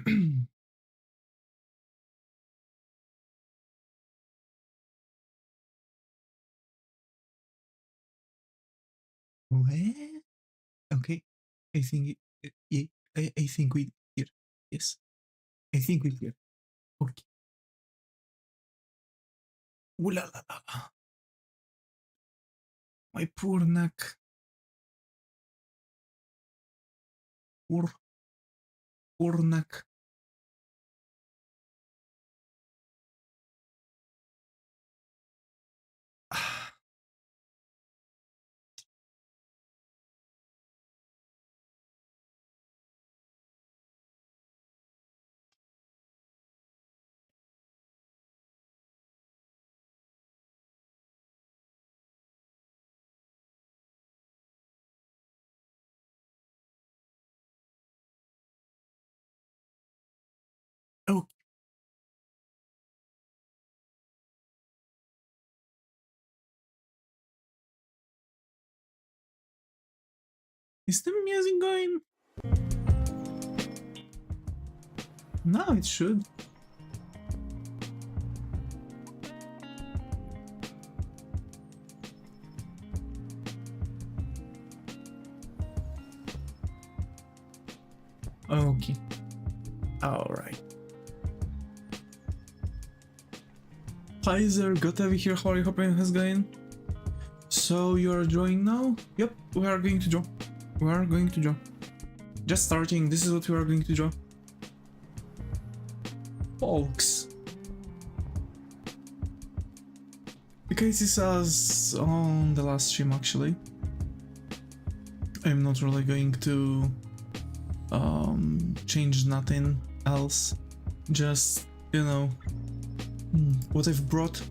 Where? Okay, I think yeah, I think we here. Yes, I think we here. Okay. Ooh la la la la. My poor neck. Poor, poor neck. Oh, is the music going? No, it should. Okay. All right. Hi there, Gotavi here. How are you? Hoping it's going. So you are drawing now? Yep, we are going to draw. We are going to draw. Just starting. This is what we are going to draw. Folks. Because this was on the last stream actually. I'm not really going to change nothing else. Just, you know, what I've brought.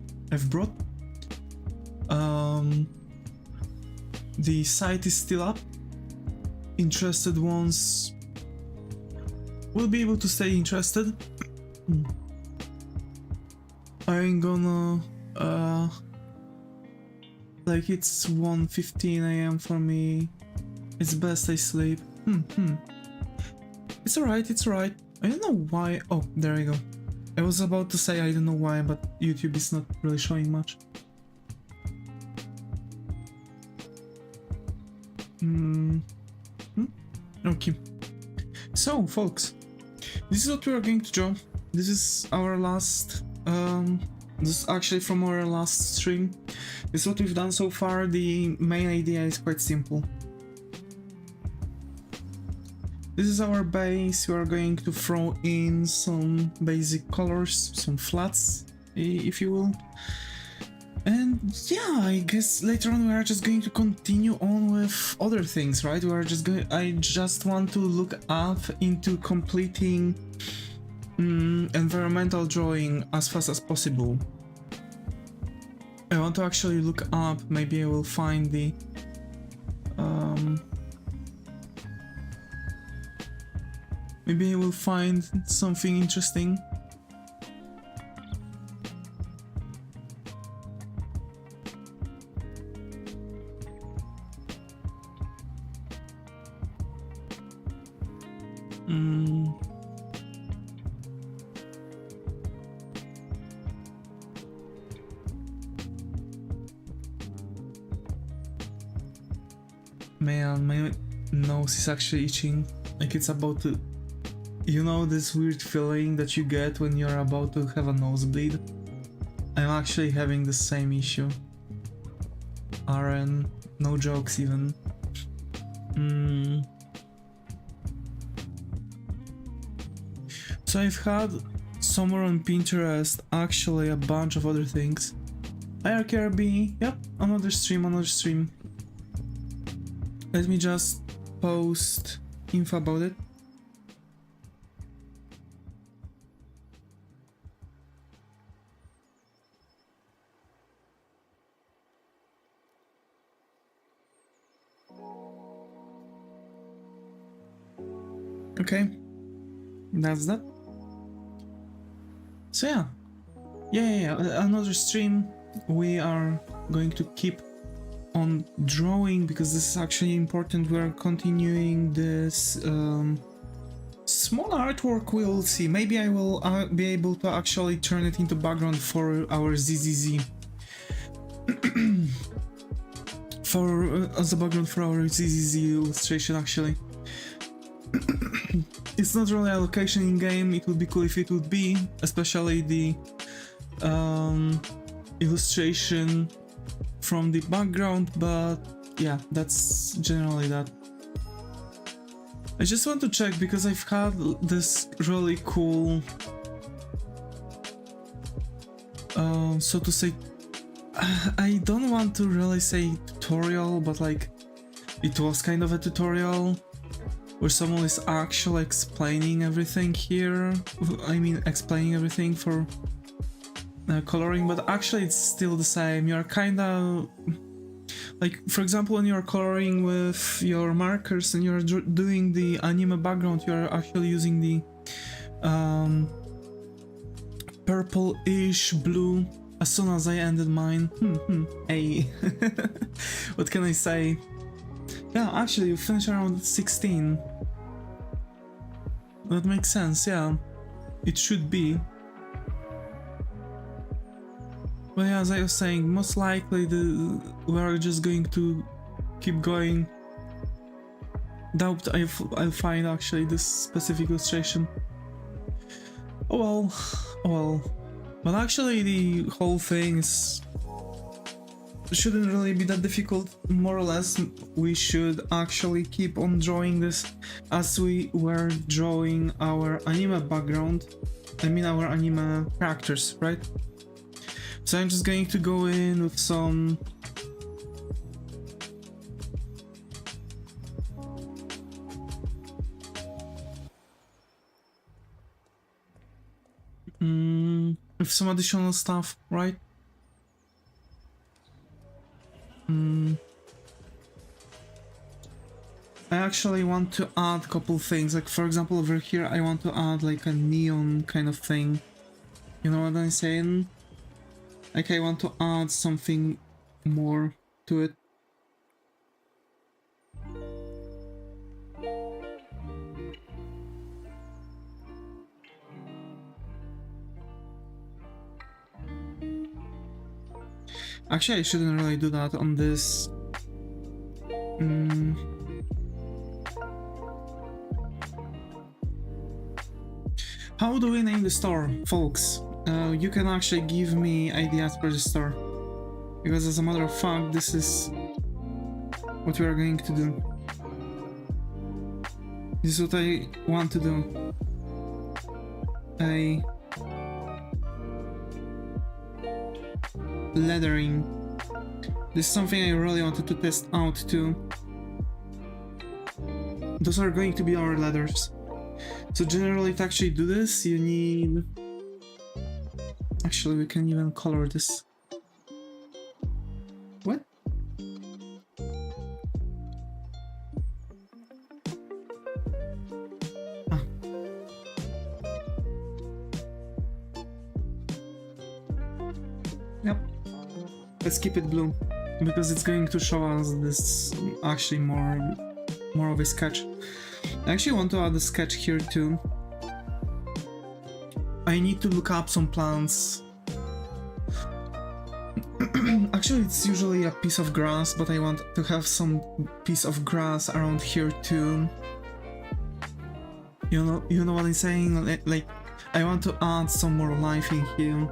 The site is still up. Interested ones will be able to stay interested. I'm gonna like it's 1:15 AM for me. It's best I sleep. It's alright, it's alright. I don't know why. Oh, there you go. I was about to say I don't know why, but YouTube is not really showing much. Okay. So, folks, this is what we are going to draw. This is our last. This is actually from our last stream. This is what we've done so far. The main idea is quite simple. This is our base. We are going to throw in some basic colors, some flats, if you will. And yeah, I guess later on we are just going to continue on with other things, right? We are just going. I just want to look up into completing environmental drawing as fast as possible. I want to actually look up. Maybe I will find the maybe I will find something interesting. Man, my nose is actually itching. Like it's about to... You know this weird feeling that you get when you're about to have a nosebleed? I'm actually having the same issue. RN, no jokes even. So I've had somewhere on Pinterest actually a bunch of other things. IRKRB, yep, another stream. Let me just post info about it. Okay, that's that. So yeah, another stream. We are going to keep on drawing because this is actually important. We are continuing this small artwork, we'll see. Maybe I will be able to actually turn it into background for our ZZZ. As a background for our ZZZ illustration, actually. It's not really a location in game. It would be cool if it would be, especially the illustration from the background, but yeah, that's generally that. I just want to check because I've had this really cool, so to say, I don't want to really say tutorial, but like it was kind of a tutorial where someone is actually explaining everything here. I mean, explaining everything for coloring, but actually it's still the same. You're kind of like, for example, when you're coloring with your markers and you're doing the anime background, you're actually using the purple-ish blue. As soon as I ended mine, hey, what can I say? Yeah, actually, you finish around 16. That makes sense, yeah. It should be. But yeah, as I was saying, most likely we're just going to keep going. Doubt I'll find actually this specific illustration. Oh well, oh well. But actually the whole thing shouldn't really be that difficult. More or less, we should actually keep on drawing this as we were drawing our anime background. I mean our anime characters, right? So I'm just going to go in with some with some additional stuff, right? I actually want to add a couple things, like for example over here I want to add like a neon kind of thing. You know what I'm saying? Like I want to add something more to it. Actually, I shouldn't really do that on this. How do we name the store, folks? You can actually give me ideas for the store, because as a matter of fact, this is what we are going to do. This is what I want to do. A lettering. This is something I really wanted to test out too. Those are going to be our letters. So generally to actually do this, you need... Actually, we can even color this. What? Ah. Yep. Let's keep it blue, because it's going to show us this actually more of a sketch. I actually want to add a sketch here too. I need to look up some plants. Actually, it's usually a piece of grass, but I want to have some piece of grass around here too. You know what I'm saying? Like, I want to add some more life in here.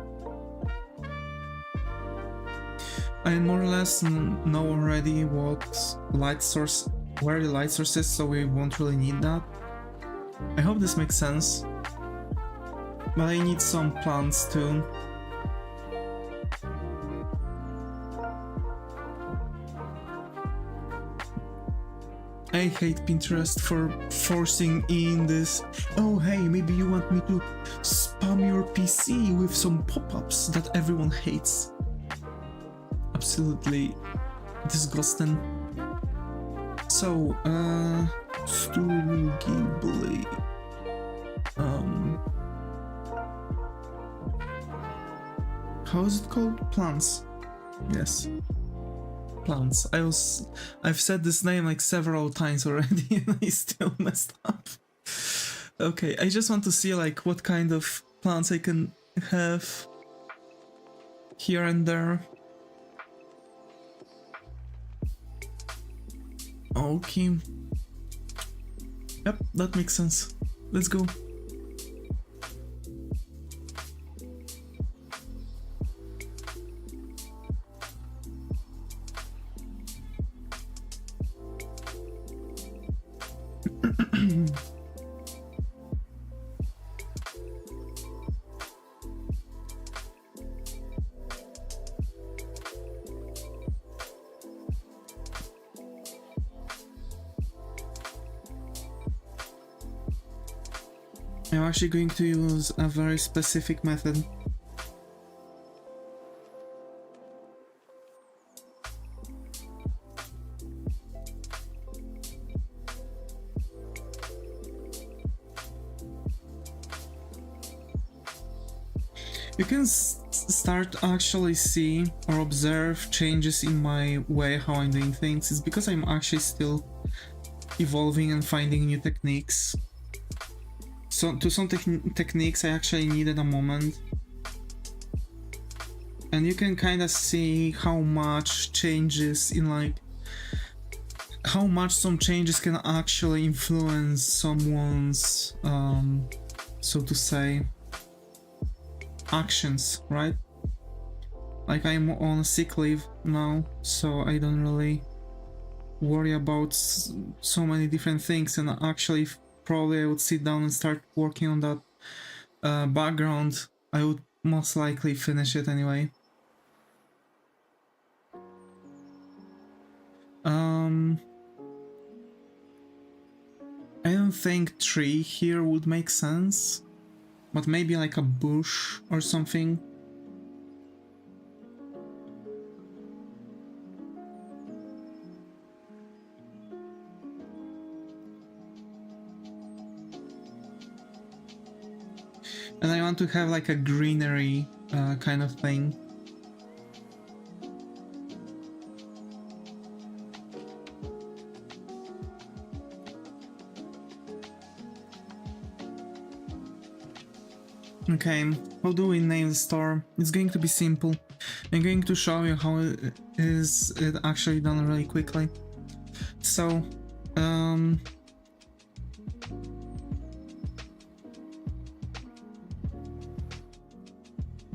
I more or less know already where the light source is, so we won't really need that. I hope this makes sense. But I need some plants too. I hate Pinterest for forcing in this, oh hey, maybe you want me to spam your PC with some pop-ups that everyone hates. Absolutely disgusting. So, Studio Ghibli. How is it called? Plants. Yes. Plants. I've said this name like several times already and I still messed up. Okay, I just want to see like what kind of plants I can have here and there. Okay. Yep, that makes sense. Let's go. I'm actually going to use a very specific method. You can start actually see or observe changes in my way how I'm doing things. It's because I'm actually still evolving and finding new techniques. So to some techniques I actually needed a moment. And you can kind of see how much changes in like how much some changes can actually influence someone's so to say actions, right? Like I'm on sick leave now, so I don't really worry about so many different things, and actually probably I would sit down and start working on that background. I would most likely finish it anyway. I don't think tree here would make sense, but maybe like a bush or something. And I want to have like a greenery kind of thing. Okay, how do we name the store? It's going to be simple. I'm going to show you how it is actually done really quickly. So,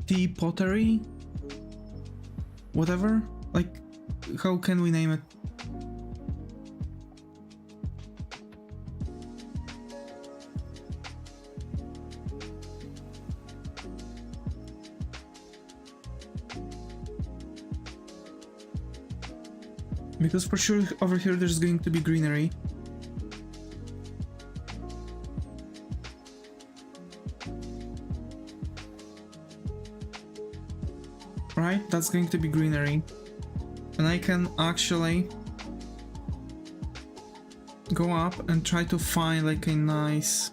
tea pottery? Whatever? Like, how can we name it? Because for sure over here there's going to be greenery. Right, that's going to be greenery. And I can actually go up and try to find like a nice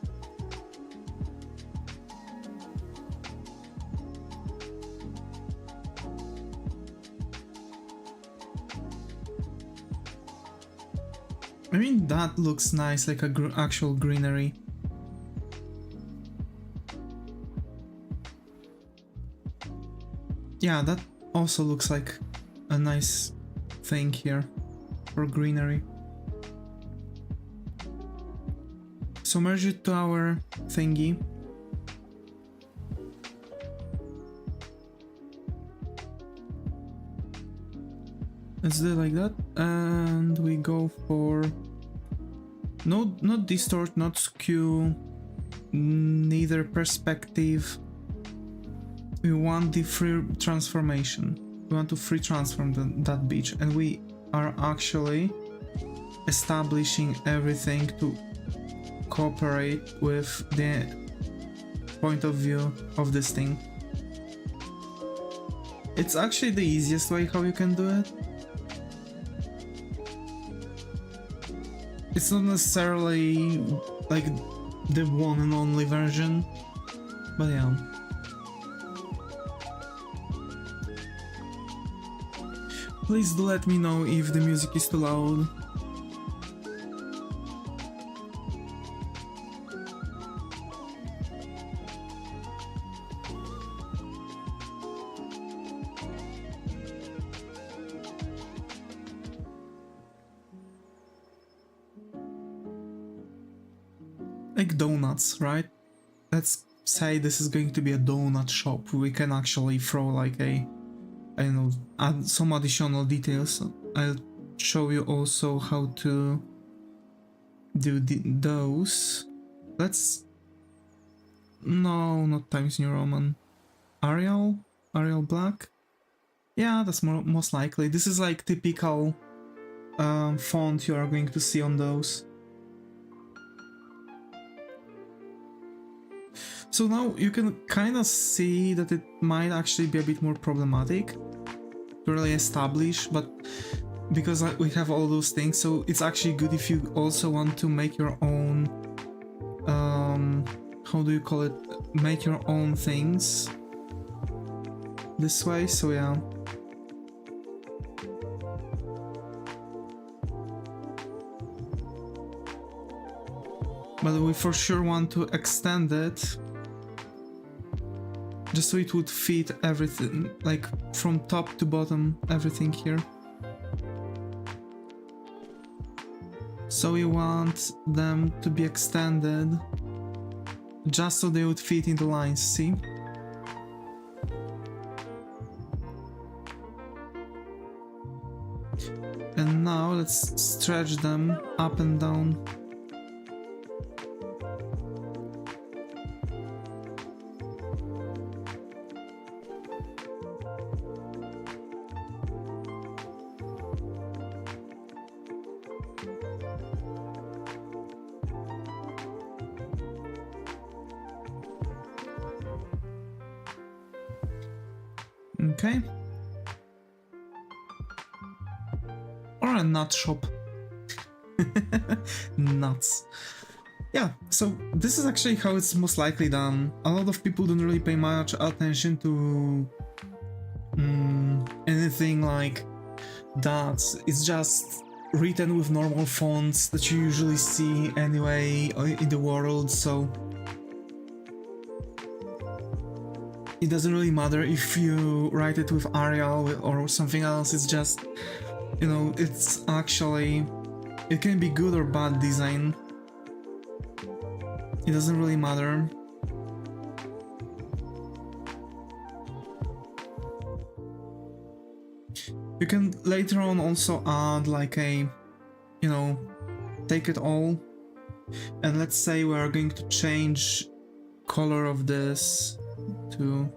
I mean, that looks nice, like a actual greenery. Yeah, that also looks like a nice thing here for greenery. So merge it to our thingy. Let's do it like that, and we go for not distort, not skew, neither perspective. We want the free transformation. We want to free transform that beach, and we are actually establishing everything to cooperate with the point of view of this thing. It's actually the easiest way how you can do it. It's not necessarily like the one and only version, but yeah. Please do let me know if the music is too loud. like donuts, right? Let's say this is going to be a donut shop. We can actually throw like a, I don't know, add some additional details. I'll show you also how to do those. Let's, no, not Times New Roman. Arial Black. Yeah, that's most likely. This is like typical font you are going to see on those. So now you can kind of see that it might actually be a bit more problematic to really establish, but because we have all those things, so it's actually good if you also want to make your own, how do you call it? Make your own things this way, so yeah. But we for sure want to extend it just so it would fit everything, like from top to bottom, everything here. So we want them to be extended just so they would fit in the lines, see? And now let's stretch them up and down. Okay. Or a nut shop. Nuts. Yeah, so this is actually how it's most likely done. A lot of people don't really pay much attention to anything like that. It's just written with normal fonts that you usually see anyway in the world, so it doesn't really matter if you write it with Arial or something else. It's just, you know, it's actually, it can be good or bad design. It doesn't really matter. You can later on also add like a, you know, take it all, and let's say we are going to change color of this to,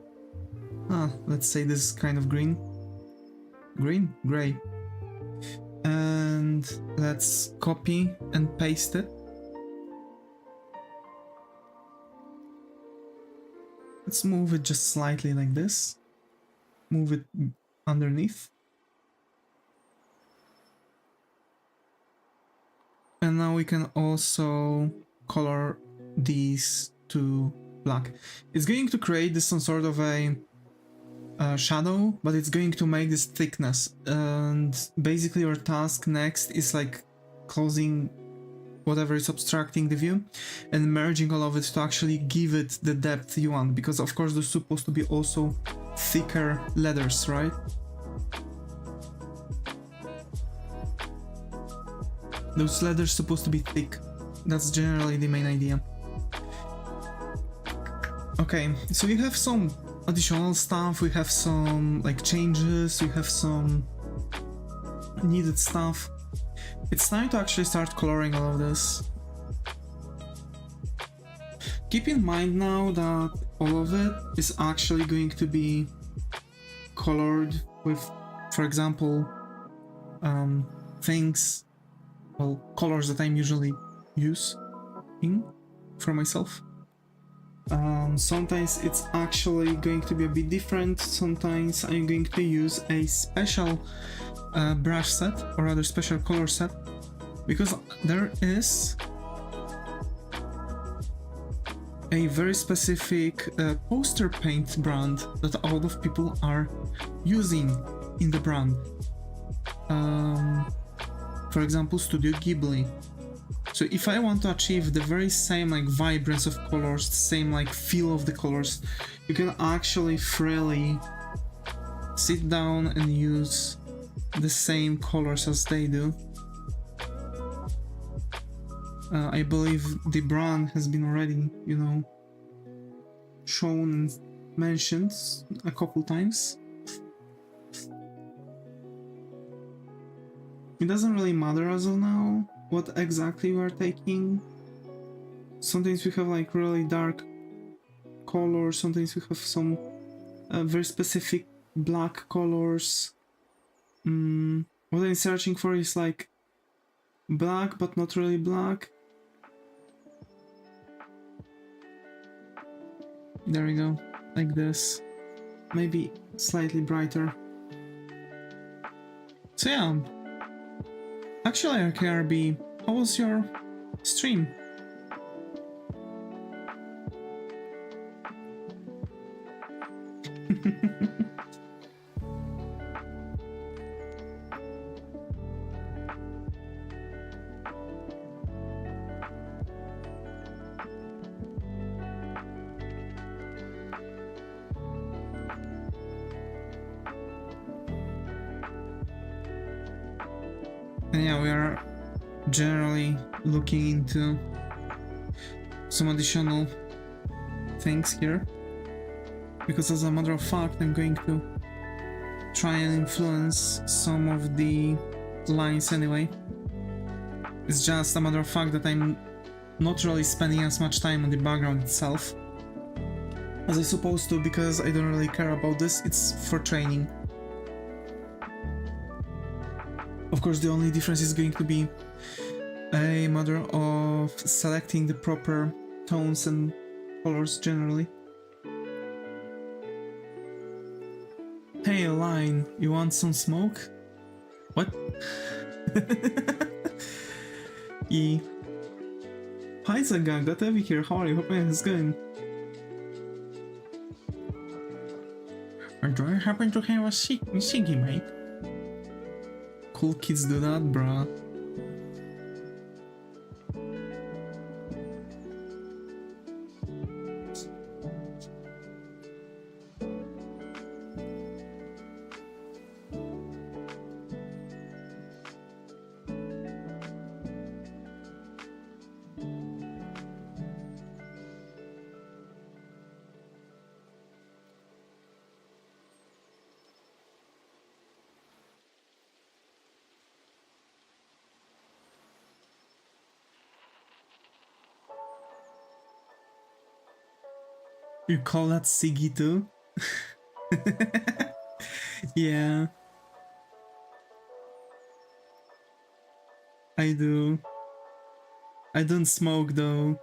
let's say this is kind of gray, and let's copy and paste it. Let's move it just slightly like this, move it underneath. And now we can also color these to black. It's going to create this some sort of a shadow, but it's going to make this thickness, and basically your task next is like closing whatever is obstructing the view and merging all of it to actually give it the depth you want, because of course there's supposed to be also thicker letters, right? Those letters supposed to be thick. That's generally the main idea. Okay, so we have some additional stuff, we have some like changes, we have some needed stuff. It's time to actually start coloring all of this. Keep in mind now that all of it is actually going to be colored with, for example, things, well, colors that I'm usually using for myself. Sometimes it's actually going to be a bit different. Sometimes I'm going to use a special brush set, or rather special color set, because there is a very specific poster paint brand that a lot of people are using in the brand. For example, Studio Ghibli. So if I want to achieve the very same like vibrance of colors, the same like feel of the colors, you can actually freely sit down and use the same colors as they do. I believe the brand has been already, you know, shown and mentioned a couple times. It doesn't really matter as of now what exactly we are taking. Sometimes we have like really dark colors, sometimes we have some very specific black colors. What I'm searching for is like black but not really black. There we go, like this. Maybe slightly brighter. So yeah, actually RKRB, how was your stream? And yeah, we are generally looking into some additional things here, because as a matter of fact I'm going to try and influence some of the lines anyway. It's just a matter of fact that I'm not really spending as much time on the background itself as I supposed to, because I don't really care about this, it's for training. Of course, the only difference is going to be a matter of selecting the proper tones and colors generally. Hey, Line, you want some smoke? What? E. Hi, Zagang, got Evie here. How are you? Hope it's going. Do I happen to have a Siggy, mate? Cool kids do that, bruh. You call that Siggy too? Yeah. I do. I don't smoke though.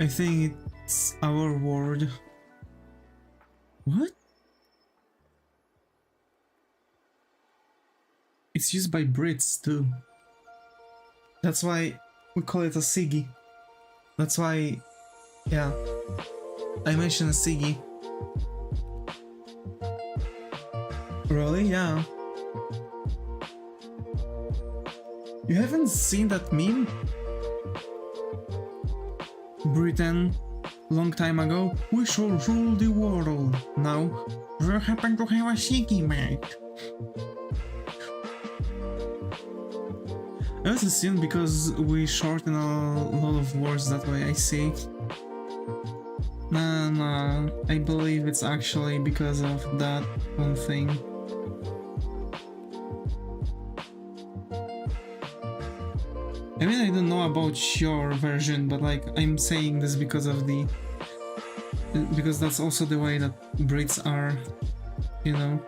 I think it's our word. What? It's used by Brits too. That's why we call it a Siggy. That's why, yeah, I mentioned a Siggy. Really? Yeah. You haven't seen that meme? Britain, long time ago, we shall rule the world. Now, we happen to have a Siggy, mate. I was assumed because we shorten a lot of words that way, I see. Nah, I believe it's actually because of that one thing. I mean, I don't know about your version, but like, I'm saying this because of the... because that's also the way that Brits are, you know.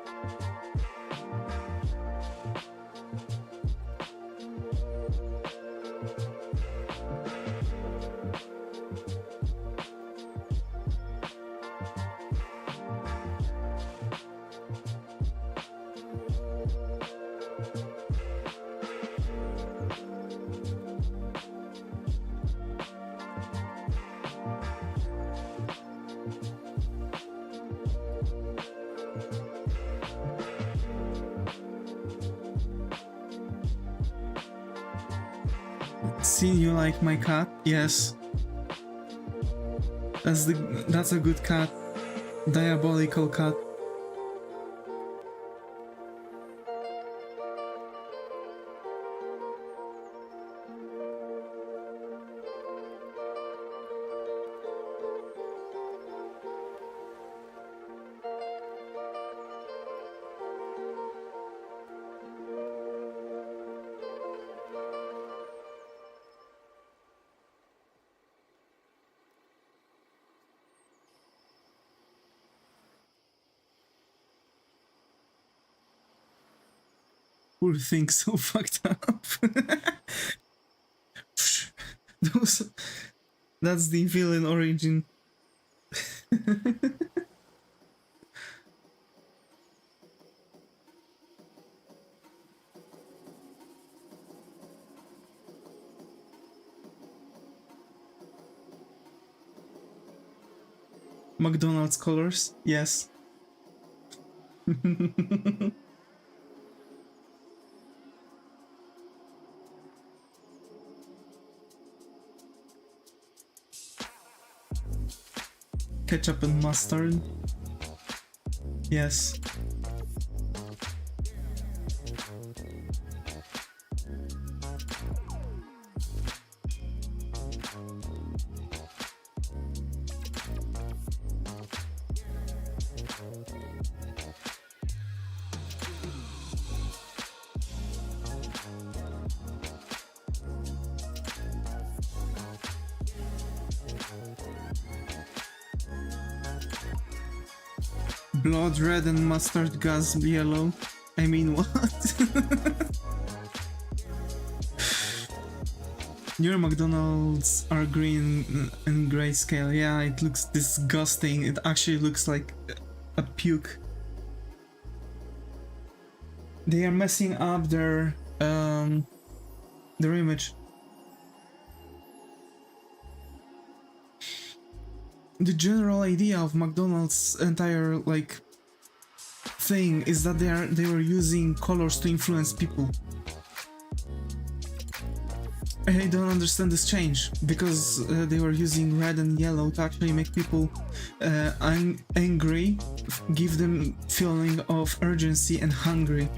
See, you like my cat? Yes. That's a good cat. Diabolical cat. Poor thing, so fucked up. That's the villain origin. McDonald's colors? Yes. Ketchup and mustard? Yes. Blood red and mustard gas yellow. I mean, what? Your McDonald's are green and grayscale. Yeah, it looks disgusting. It actually looks like a puke. They are messing up their image. The general idea of McDonald's entire like thing is that they were using colors to influence people. I don't understand this change because they were using red and yellow to actually make people angry, give them feeling of urgency and hungry.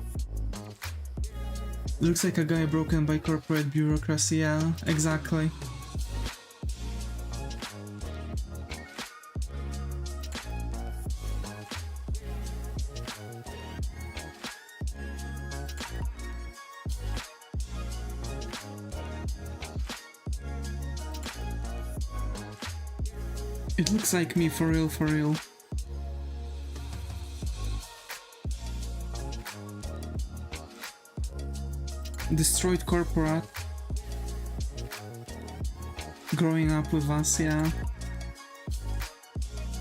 Looks like a guy broken by corporate bureaucracy. Yeah, exactly. It looks like me, for real, for real. Destroyed corporate. Growing up with us, yeah.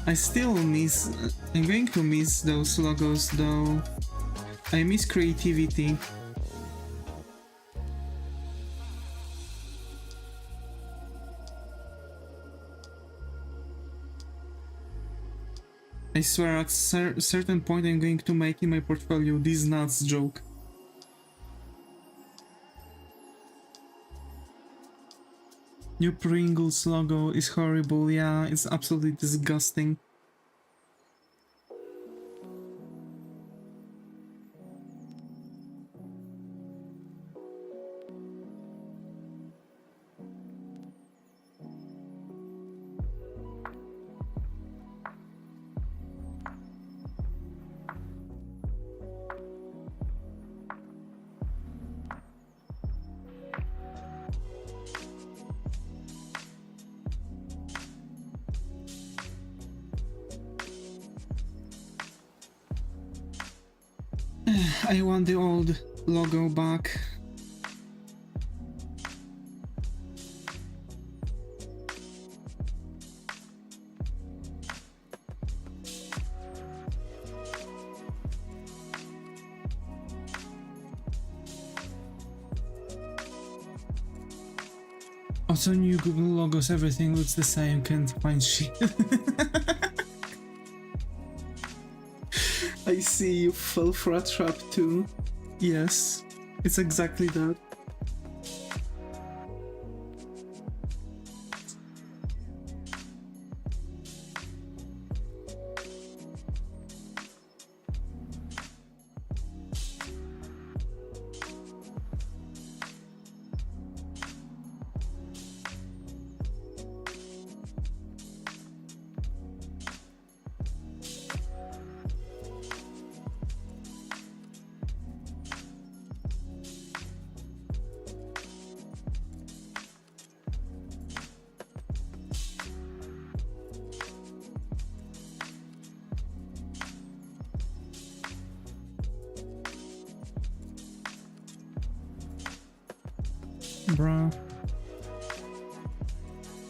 I still miss... I'm going to miss those logos though. I miss creativity. I swear at a certain point I'm going to make in my portfolio this nuts joke. New Pringles logo is horrible, yeah, it's absolutely disgusting. I want the old logo back. Also, new Google logos, everything looks the same, can't find shit. I see you fell for a trap too. Yes, it's exactly that. Bruh.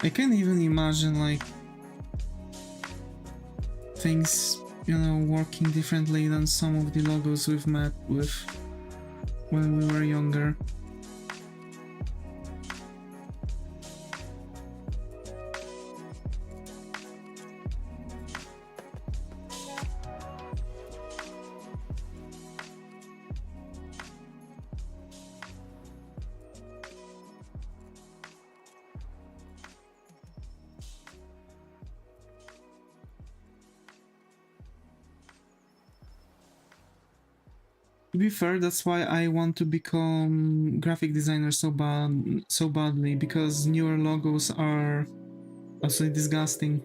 I can't even imagine like things, you know, working differently than some of the logos we've met with when we were younger. To be fair, that's why I want to become graphic designer so badly, because newer logos are absolutely disgusting.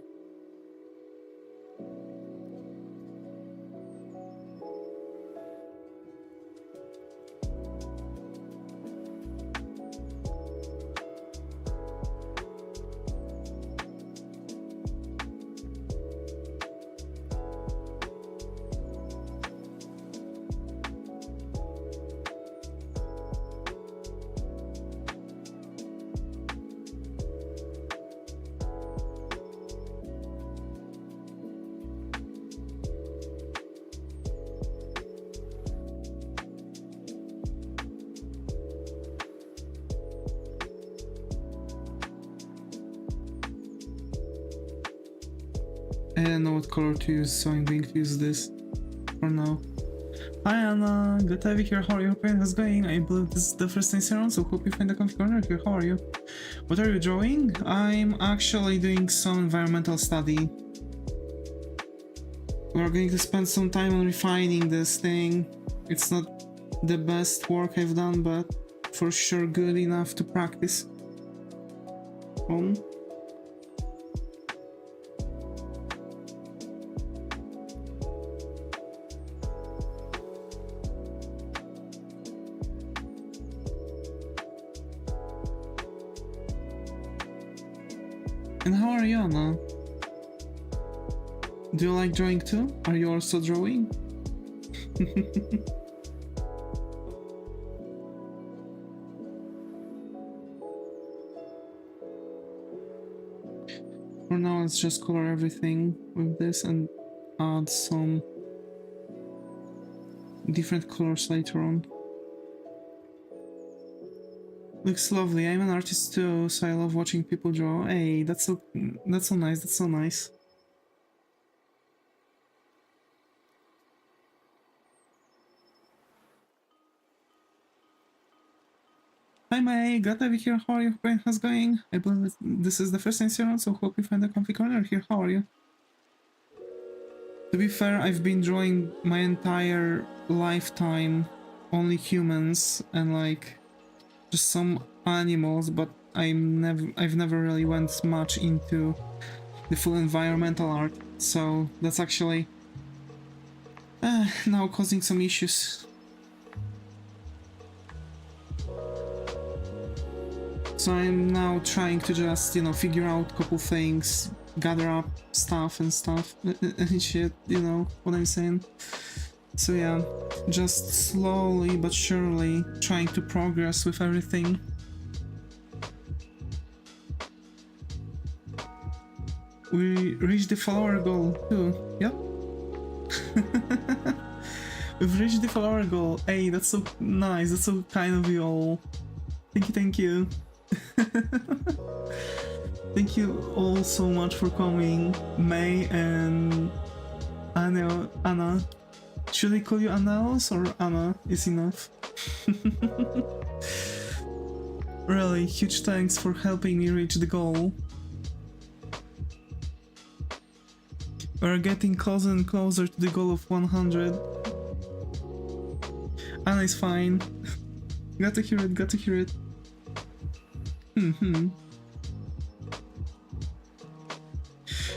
I don't know what color to use, so I'm going to use this for now. Hi Anna, good to have you here. How are you? Hope it's going. I believe this is the first time around, so hope you find a comfy corner here. How are you? What are you drawing? I'm actually doing some environmental study. We're going to spend some time on refining this thing. It's not the best work I've done, but for sure good enough to practice on. And how are you, Anna? Do you like drawing too? Are you also drawing? For now, let's just color everything with this and add some different colors later on. Looks lovely. I'm an artist too, so I love watching people draw. Hey, that's so nice. That's so nice. Hi May, glad to be here. How are you? How's it going? I believe this is the first time around, so hope you find a comfy corner here. How are you? To be fair, I've been drawing my entire lifetime only humans and like just some animals, but I've never really went much into the full environmental art, so that's actually now causing some issues. So I'm now trying to just, you know, figure out a couple things, gather up stuff and shit, you know what I'm saying? So yeah, just slowly but surely trying to progress with everything. We reached the follower goal too, yep. We've reached the follower goal. Hey, that's so nice, that's so kind of you all. Thank you. Thank you all so much for coming, May and Anna. Should I call you Anna or Anna is enough? Really, huge thanks for helping me reach the goal. We're getting closer and closer to the goal of 100. Anna is fine. Got to hear it.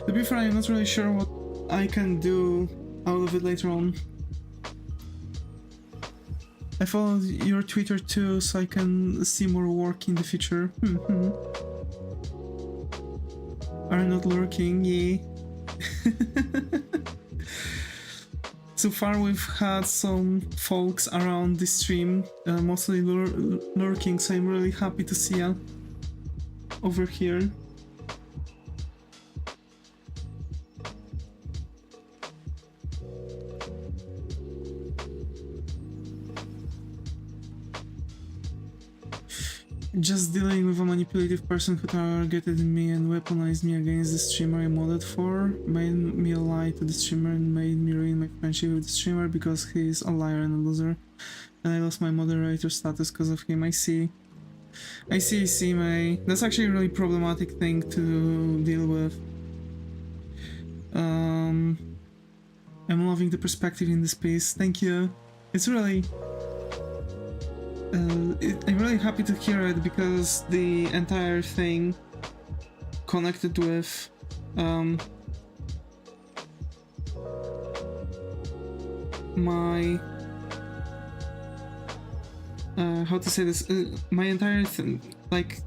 To be fair, I'm not really sure what I can do out of it later on. I followed your Twitter too, so I can see more work in the future. Are not lurking, yeah. So far we've had some folks around the stream, mostly lurking, so I'm really happy to see ya over here. Just dealing with a manipulative person who targeted me and weaponized me against the streamer I modded for, made me lie to the streamer and made me ruin my friendship with the streamer because he's a liar and a loser. And I lost my moderator status because of him. I see, May. That's actually a really problematic thing to deal with. I'm loving the perspective in this piece. Thank you. It's really... I'm really happy to hear it because the entire thing connected with my how to say this, my entire thing, like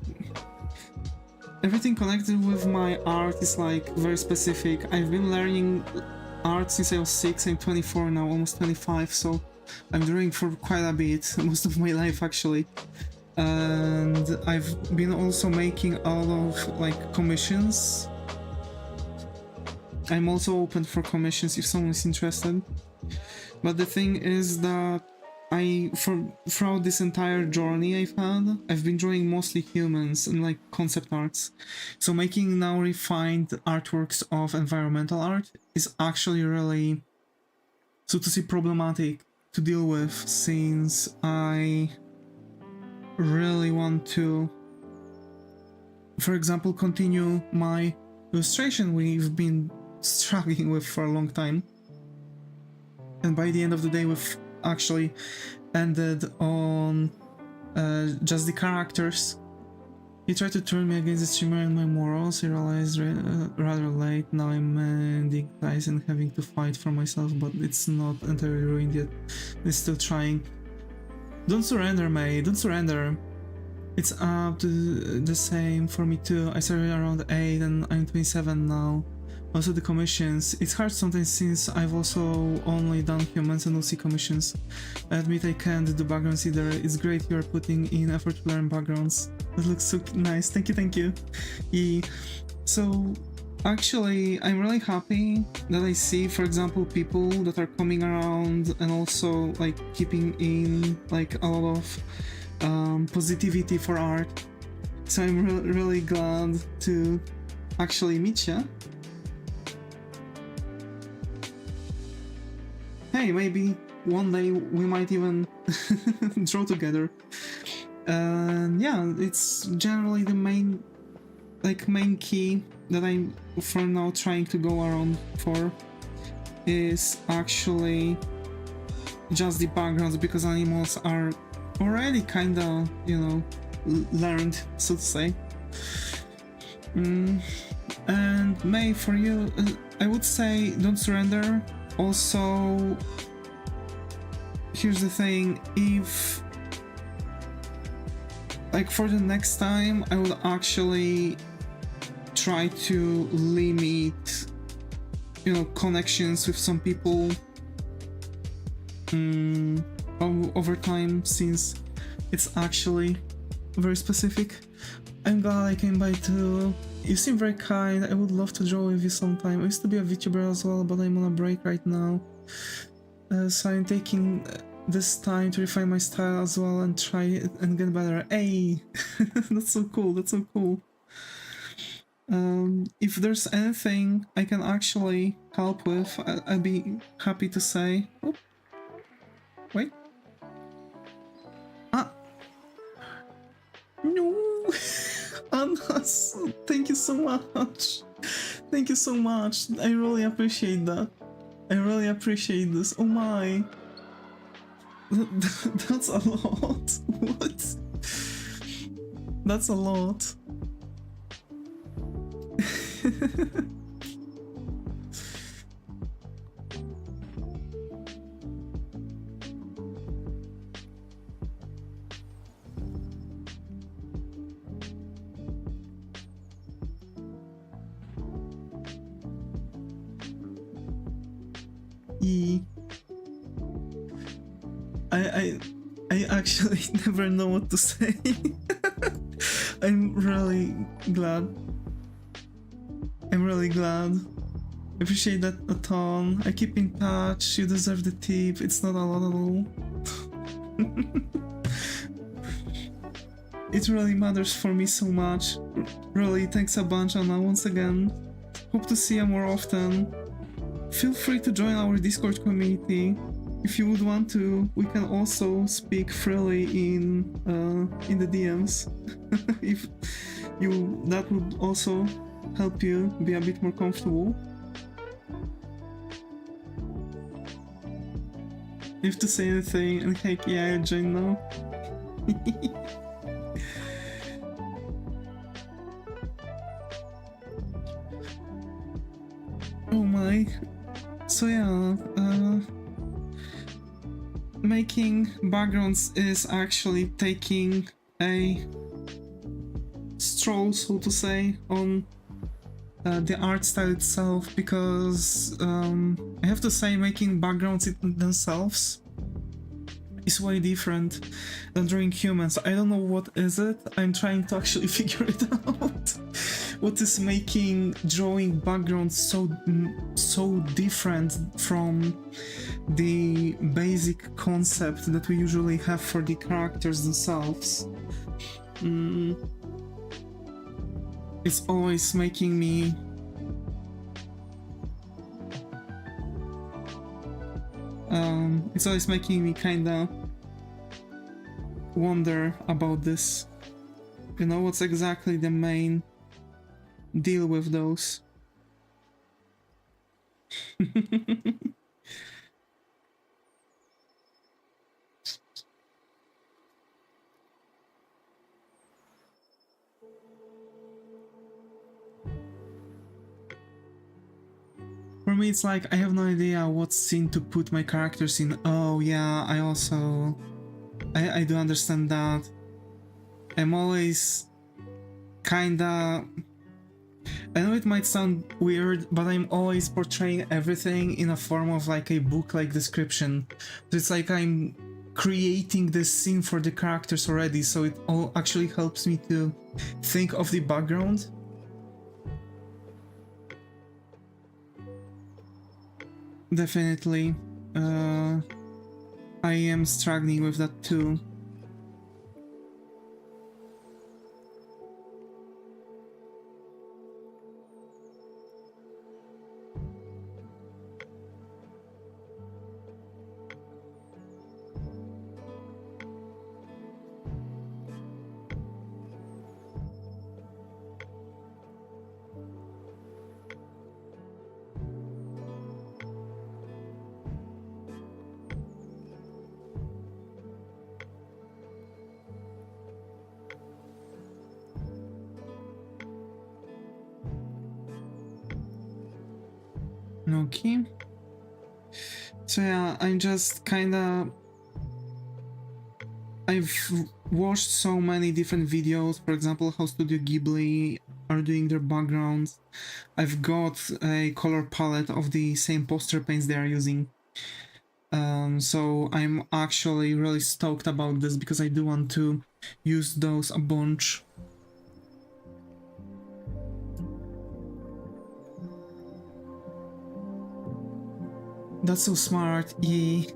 everything connected with my art is like very specific. I've been learning art since I was 6. I'm 24 now, almost 25, so I'm drawing for quite a bit, most of my life actually. And I've been also making a lot of like commissions. I'm also open for commissions if someone is interested. But the thing is that throughout this entire journey I've been drawing mostly humans and like concept arts. So making now refined artworks of environmental art is actually really, so to say, problematic to deal with, since I really want to, for example, continue my illustration we've been struggling with for a long time. And by the end of the day we've actually ended on just the characters. He tried to turn me against the streamer and my morals. I realized rather late. Now I'm mending ties and having to fight for myself, but it's not entirely ruined yet. It's still trying. Don't surrender, mate. Don't surrender. It's up to the same for me too. I started around 8 and I'm 27 now. Also the commissions. It's hard sometimes since I've also only done humans and OC commissions. I admit I can't do backgrounds either. It's great you're putting in effort to learn backgrounds. That looks so nice. Thank you. Yeah. So actually I'm really happy that I see, for example, people that are coming around and also like keeping in like a lot of positivity for art. So I'm really glad to actually meet you. Hey, maybe one day we might even draw together. And yeah, it's generally the main key that I'm for now trying to go around for is actually just the backgrounds, because animals are already kinda, you know, learned, so to say. And May, for you, I would say don't surrender. Also, here's the thing, if like for the next time I would actually try to limit, you know, connections with some people over time, since it's actually very specific. I'm glad I came by too. You seem very kind. I would love to draw with you sometime. I used to be a Vtuber as well, but I'm on a break right now. So I'm taking this time to refine my style as well and try it and get better. Hey! That's so cool, that's so cool. If there's anything I can actually help with, I'd be happy to say. Oh. Wait. Ah! No! Anas, thank you so much. Thank you so much. I really appreciate that. I really appreciate this. Oh my. That's a lot. What? That's a lot. actually never know what to say. I'm really glad. I'm really glad. I appreciate that a ton. I keep in touch. You deserve the tip. It's not a lot at all. It really matters for me so much. Really, thanks a bunch, Anna, once again. Hope to see you more often. Feel free to join our Discord community. If you would want to, we can also speak freely in the DMs. If that would also help you be a bit more comfortable. If to say anything, and heck yeah, I join now. Oh my. So yeah, making backgrounds is actually taking a stroll, so to say, on the art style itself, because I have to say making backgrounds themselves is way different than drawing humans. I don't know what is it. I'm trying to actually figure it out. What is making drawing backgrounds so different from the basic concept that we usually have for the characters themselves? It's always making me kinda wonder about this. You know, what's exactly the main deal with those? For me, it's like I have no idea what scene to put my characters in. Oh yeah, I do understand that. I'm always kinda... I know it might sound weird, but I'm always portraying everything in a form of like a book-like description. So it's like I'm creating this scene for the characters already, so it all actually helps me to think of the background. Definitely. I am struggling with that too. Okay. So yeah, I'm just kinda... I've watched so many different videos, for example, how Studio Ghibli are doing their backgrounds. I've got a color palette of the same poster paints they are using. So I'm actually really stoked about this, because I do want to use those a bunch. That's so smart, yay.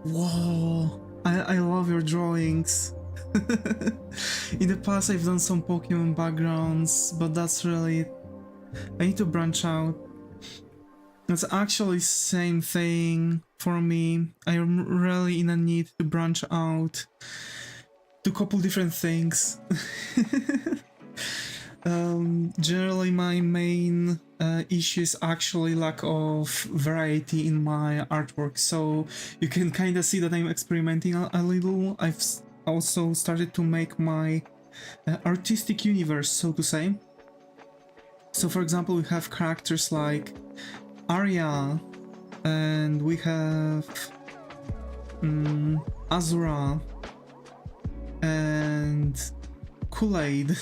Whoa, I love your drawings. In the past I've done some Pokemon backgrounds, but that's really... I need to branch out. That's actually same thing for me. I'm really in a need to branch out to a couple different things. Generally my main issue is actually lack of variety in my artwork, so you can kind of see that I'm experimenting a little. I've also started to make my artistic universe, so to say. So for example, we have characters like Arya, and we have Azura, and Kool-Aid,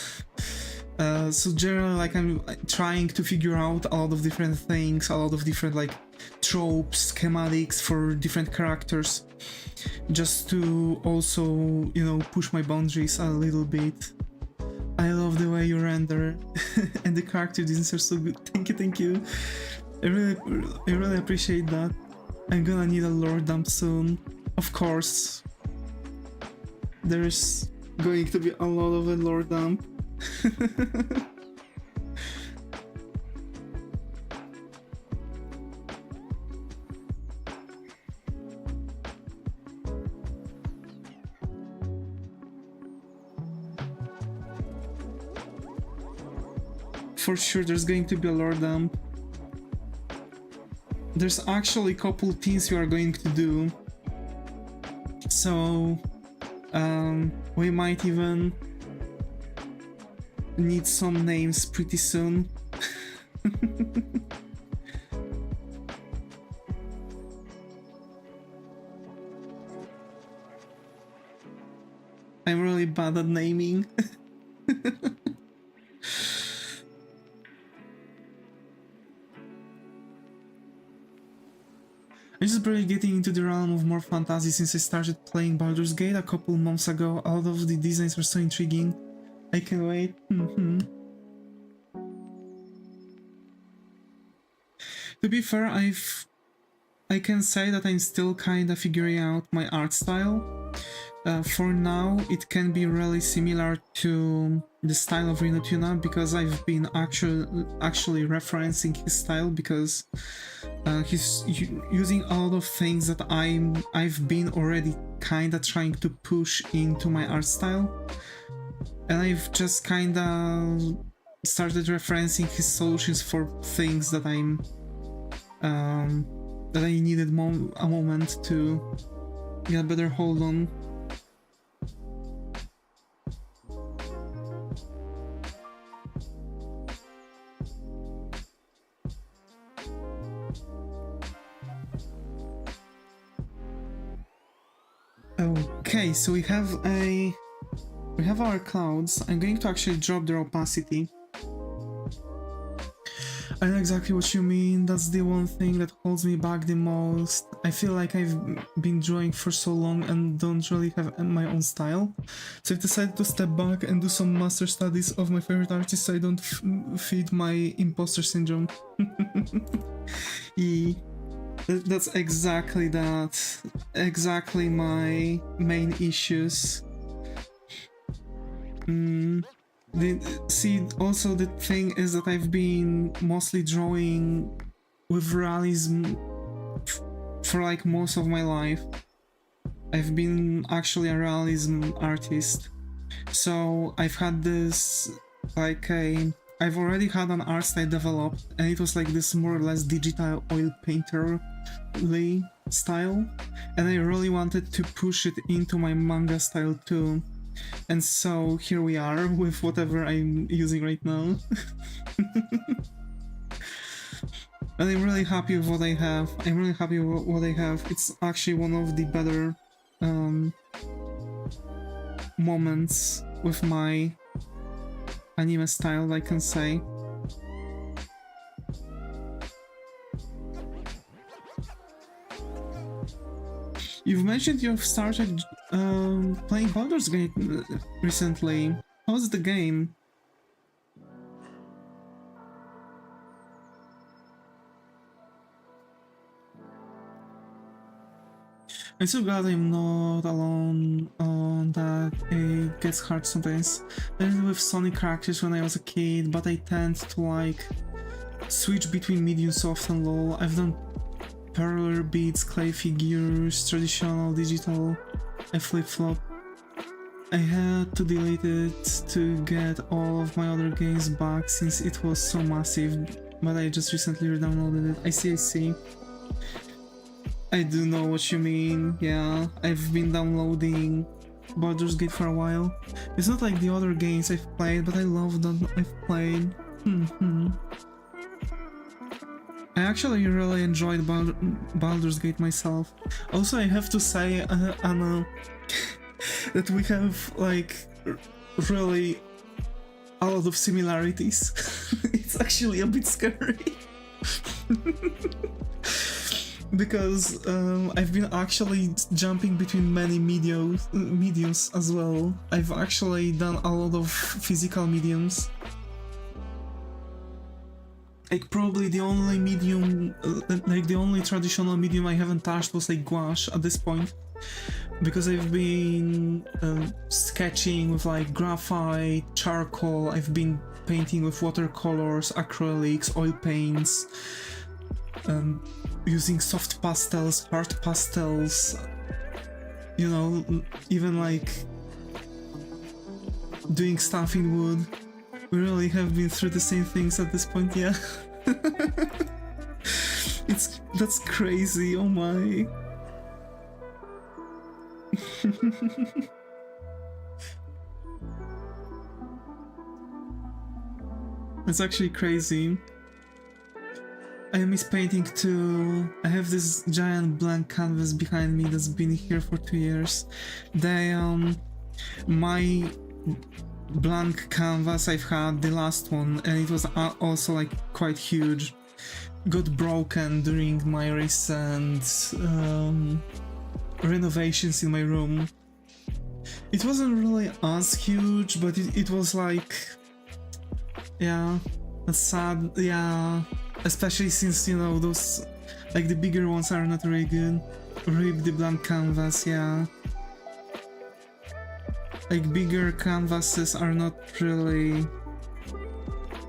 So generally, like, I'm trying to figure out a lot of different things, a lot of different like tropes, schematics for different characters, just to also, you know, push my boundaries a little bit. I love the way you render and the character designs are so good. Thank you. I really appreciate that. I'm gonna need a lore dump soon. Of course. There's going to be a lot of a lore dump. For sure there's going to be a lore dump. There's actually a couple things we are going to do. So we might even need some names pretty soon. I'm really bad at naming. I'm just barely getting into the realm of more fantasy since I started playing Baldur's Gate a couple months ago. All of the designs are so intriguing. I can't wait. To be fair, I can say that I'm still kinda figuring out my art style. For now, it can be really similar to the style of Rino Tuna because I've been actually referencing his style because he's using a lot of things that I've been already kinda trying to push into my art style, and I've just kinda started referencing his solutions for things that that I needed a moment to get a better hold on. Okay, so we have our clouds. I'm going to actually drop their opacity. I know exactly what you mean. That's the one thing that holds me back the most. I feel like I've been drawing for so long and don't really have my own style. So I've decided to step back and do some master studies of my favorite artists so I don't feed my imposter syndrome. Yeah. That's exactly that. Exactly my main issues. See, also the thing is that I've been mostly drawing with realism for like most of my life. I've been actually a realism artist. So I've had this like I've already had an art style developed and it was like this more or less digital oil painterly style, and I really wanted to push it into my manga style too. And so here we are with whatever I'm using right now. And I'm really happy with what I have. It's actually one of the better moments with my anime style, I can say. You've mentioned you've started playing Baldur's Gate recently. How's the game? I'm so glad I'm not alone on that. It gets hard sometimes. I did with Sonic characters when I was a kid, but I tend to like switch between medium soft and low. I've done parallel beats, clay figures, traditional, digital. I flip-flop. I had to delete it to get all of my other games back since it was so massive, but I just recently re-downloaded it. I see. I do know what you mean, yeah. I've been downloading Baldur's Gate for a while. It's not like the other games I've played, but I love that I've played. I actually really enjoyed Baldur's Gate myself. Also, I have to say, Anna, that we have like really a lot of similarities. It's actually a bit scary. Because I've been actually jumping between many mediums as well. I've actually done a lot of physical mediums. Like probably the only medium, like the only traditional medium I haven't touched was like gouache at this point. Because I've been sketching with like graphite, charcoal, I've been painting with watercolors, acrylics, oil paints, using soft pastels, hard pastels, you know, even like doing stuff in wood. We really have been through the same things at this point, yeah. That's crazy, oh my. It's actually crazy. I miss painting too. I have this giant blank canvas behind me that's been here for 2 years. My blank canvas I've had, the last one, and it was also like quite huge, got broken during my recent renovations in my room. It wasn't really as huge, but it was like, yeah, that's sad, yeah, especially since, you know, those, like the bigger ones are not really good. Rip the blank canvas, yeah. Like bigger canvases are not really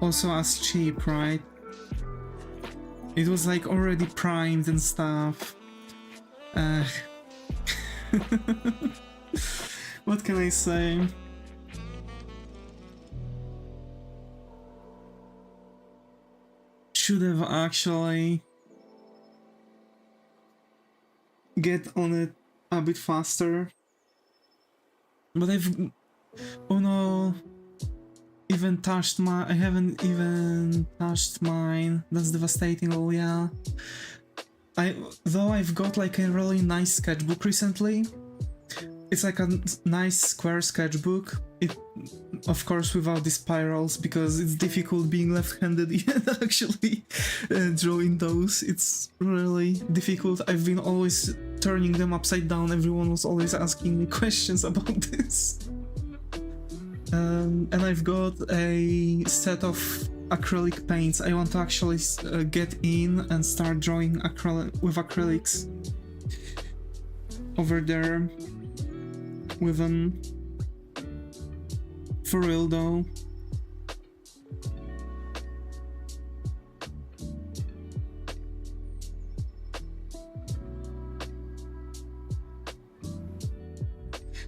also as cheap, right? It was like already primed and stuff. What can I say? Should have actually get on it a bit faster. But oh no, I haven't even touched mine. That's devastating, oh yeah. Though I've got like a really nice sketchbook recently. It's like a nice square sketchbook. It, of course, without the spirals, because it's difficult being left-handed and actually drawing those. It's really difficult. I've been always turning them upside down. Everyone was always asking me questions about this. And I've got a set of acrylic paints. I want to actually get in and start drawing with acrylics over there with them. For real though.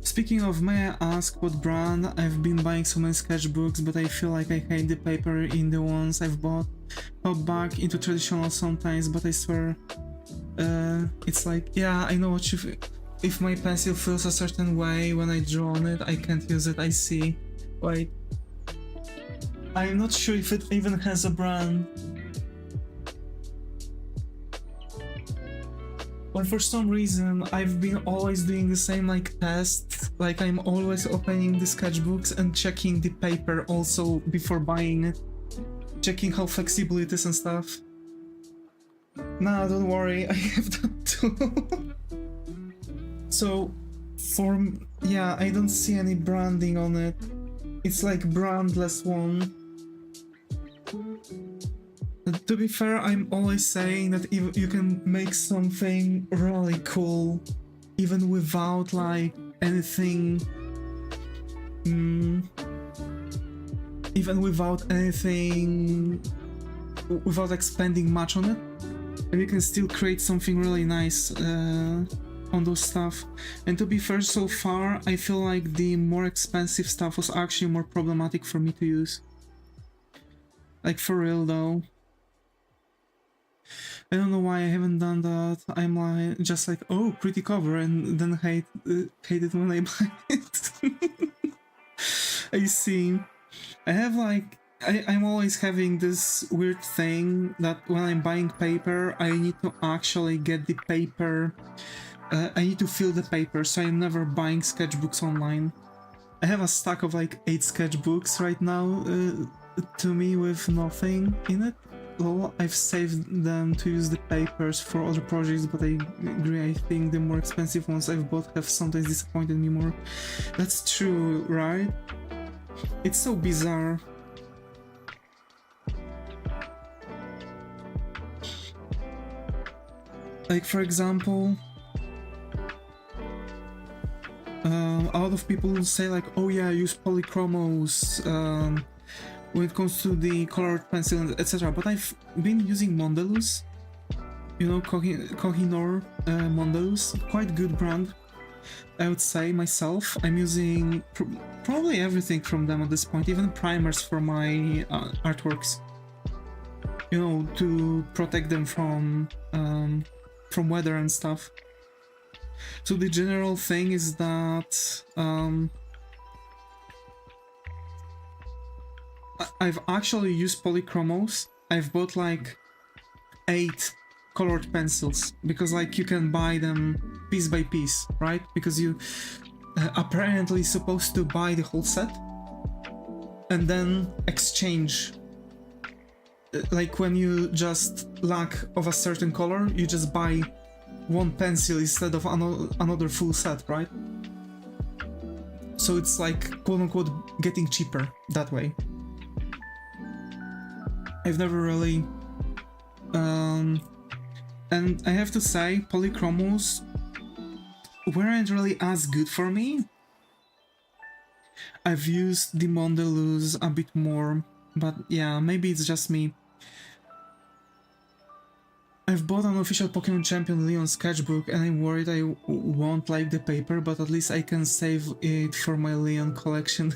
Speaking of, may I ask what brand? I've been buying so many sketchbooks, but I feel like I hate the paper in the ones I've bought. Pop back into traditional sometimes, but I swear, it's like, yeah, I know what you feel. If my pencil feels a certain way when I draw on it, I can't use it, I see. Wait. I'm not sure if it even has a brand. But for some reason, I've been always doing the same like test. Like I'm always opening the sketchbooks and checking the paper also before buying it. Checking how flexible it is and stuff. Nah, don't worry, I have that too. So, yeah, I don't see any branding on it. It's like brandless one. To be fair, I'm always saying that if you can make something really cool, even without like anything, even without anything, without expending much on it, and you can still create something really nice on those stuff. And to be fair, so far, I feel like the more expensive stuff was actually more problematic for me to use. Like for real though. I don't know why I haven't done that. I'm like, just like, oh, pretty cover, and then hate it when I buy it. I see. I have like, I'm always having this weird thing that when I'm buying paper, I need to actually get the paper. I need to fill the paper, so I'm never buying sketchbooks online. I have a stack of like 8 sketchbooks right now to me with nothing in it. Well, I've saved them to use the papers for other projects, but I agree, I think the more expensive ones I've bought have sometimes disappointed me more. That's true, right? It's so bizarre. Like, for example, a lot of people say like, oh yeah, use polychromos when it comes to the colored pencil, etc. But I've been using Mondeluz, you know, Kohinoor Mondeluz, quite good brand, I would say myself. I'm using probably everything from them at this point, even primers for my artworks, you know, to protect them from weather and stuff. So the general thing is that I've actually used polychromos. I've bought like 8 colored pencils because like you can buy them piece by piece, right? Because you apparently supposed to buy the whole set and then exchange. Like when you just lack of a certain color, you just buy one pencil instead of another full set, right? So it's like quote-unquote getting cheaper that way. I've never really and I have to say polychromos weren't really as good for me. I've used the Mondeluz a bit more, but yeah, maybe it's just me. I've bought an official Pokemon Champion Leon sketchbook and I'm worried I won't like the paper, but at least I can save it for my Leon collection.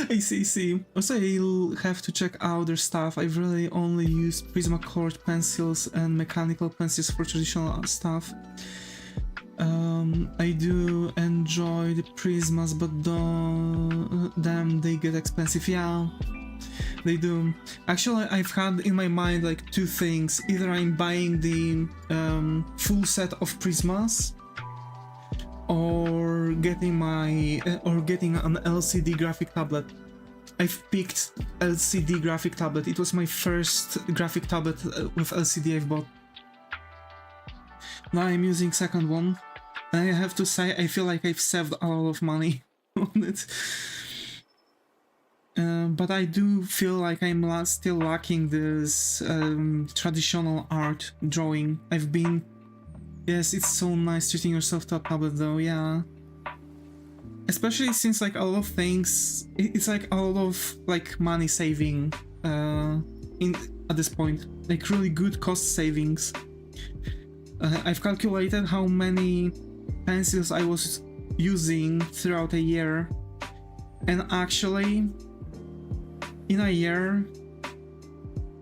I see. Also, I'll have to check out their stuff. I've really only used Prismacolor pencils and mechanical pencils for traditional stuff. I do enjoy the Prismas, but damn, they get expensive. Yeah. They do. Actually, I've had in my mind like 2 things. Either I'm buying the full set of Prismas, or getting an LCD graphic tablet. I've picked LCD graphic tablet. It was my first graphic tablet with LCD I've bought. Now I'm using second one, and I have to say I feel like I've saved a lot of money on it. But I do feel like I'm still lacking this traditional art drawing. Yes, it's so nice treating yourself to a tablet though, yeah. Especially since like a lot of things, it's like a lot of like money saving at this point, like really good cost savings. I've calculated how many pencils I was using throughout a year, and actually in a year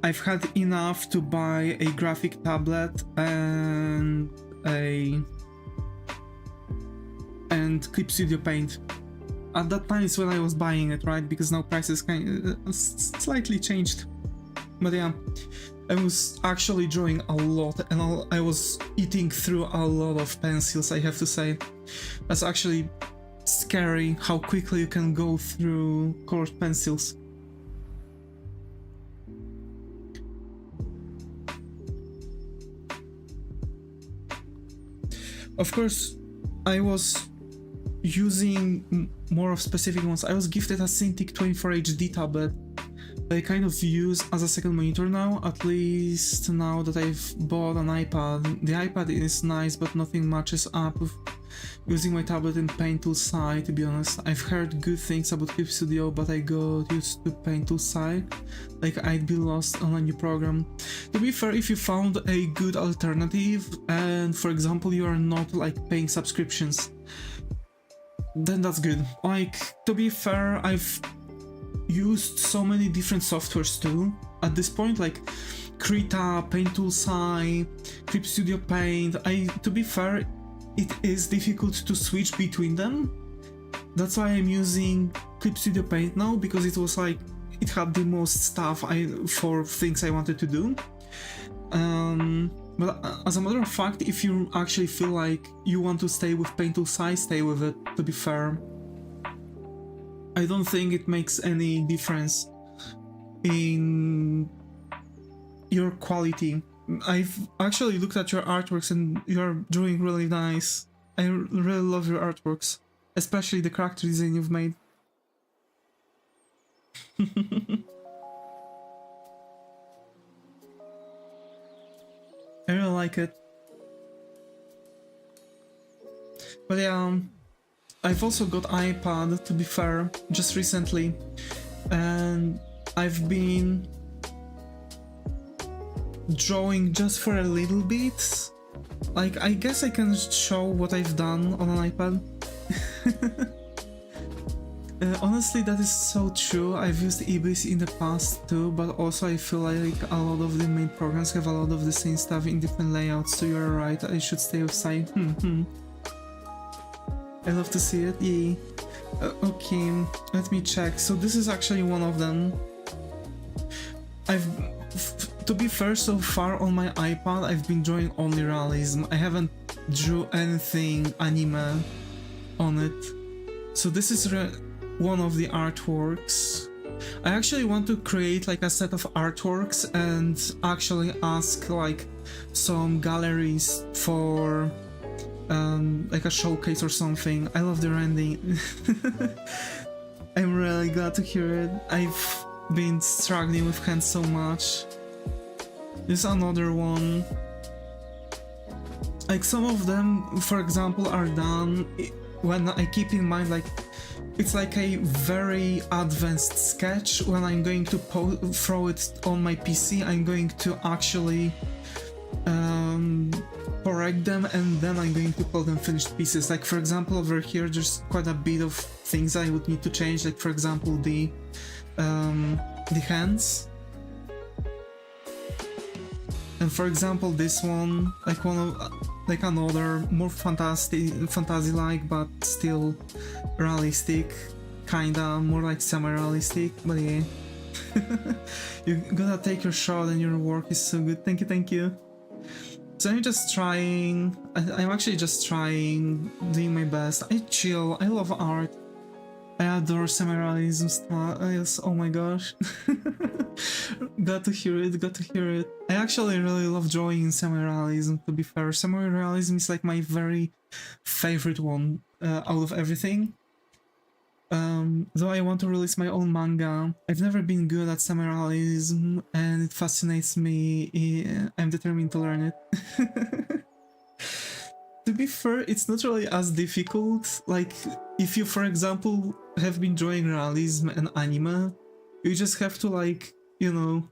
I've had enough to buy a graphic tablet and Clip Studio Paint. At that time is when I was buying it, right? Because now prices kind of slightly changed. But yeah, I was actually drawing a lot and I was eating through a lot of pencils, I have to say. That's actually scary how quickly you can go through colored pencils. Of course, I was using more of specific ones. I was gifted a Cintiq 24 HD tablet that I kind of use as a second monitor now, at least now that I've bought an iPad. The iPad is nice, but nothing matches up with using my tablet in Paint Tool side, to be honest. I've heard good things about Clip Studio, but I got used to Paint Tool side, like I'd be lost on a new program. To be fair, if you found a good alternative, and for example you are not like paying subscriptions, then that's good. Like, to be fair, I've used so many different softwares too at this point, like Krita, Paint Tool side, Clip Studio Paint. To be fair, it is difficult to switch between them. That's why I'm using Clip Studio Paint now, because it was like it had the most stuff for things I wanted to do. But as a matter of fact, if you actually feel like you want to stay with Paint Tool side, stay with it, to be fair. I don't think it makes any difference in your quality. I've actually looked at your artworks and you're drawing really nice. I really love your artworks, especially the character design you've made. I really like it. But yeah, I've also got iPad, to be fair, just recently, and I've been drawing just for a little bit. Like, I guess I can show what I've done on an iPad. Honestly, that is so true. I've used Ibis in the past too, but also I feel like a lot of the main programs have a lot of the same stuff in different layouts, so you're right, I should stay offside. I love to see it, yay. Okay, let me check. So this is actually one of them. To be fair, so far on my iPad, I've been drawing only realism. I haven't drew anything anime on it. So this is one of the artworks. I actually want to create like a set of artworks and actually ask like some galleries for like a showcase or something. I love the rendering. I'm really glad to hear it. I've been struggling with hands so much. There's another one. Like some of them, for example, are done when I keep in mind like it's like a very advanced sketch. When I'm going to throw it on my PC, I'm going to actually correct them and then I'm going to call them finished pieces. Like for example over here there's quite a bit of things I would need to change, like for example the hands. And for example this one, like like another more fantasy-like but still realistic, kinda more like semi-realistic, but yeah. You gotta take your shot and your work is so good. Thank you, thank you. So I'm just trying, I'm actually just trying, doing my best. I chill, I love art. I adore semi-realism styles, oh my gosh. Got to hear it, got to hear it. I actually really love drawing in semi-realism, to be fair. Semi-realism is like my very favorite one out of everything. Though I want to release my own manga, I've never been good at semi-realism and it fascinates me. I'm determined to learn it. To be fair, it's not really as difficult. Like, if you, for example, have been drawing realism and anime, you just have to, like, you know,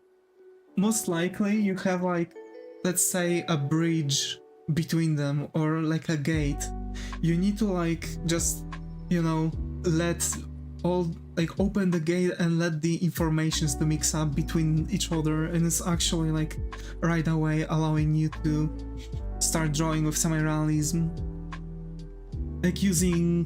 most likely you have, like, let's say a bridge between them or like a gate. You need to, like, just, you know, let all, like, open the gate and let the informations to mix up between each other, and it's actually, like, right away allowing you to start drawing with semi-realism, like using,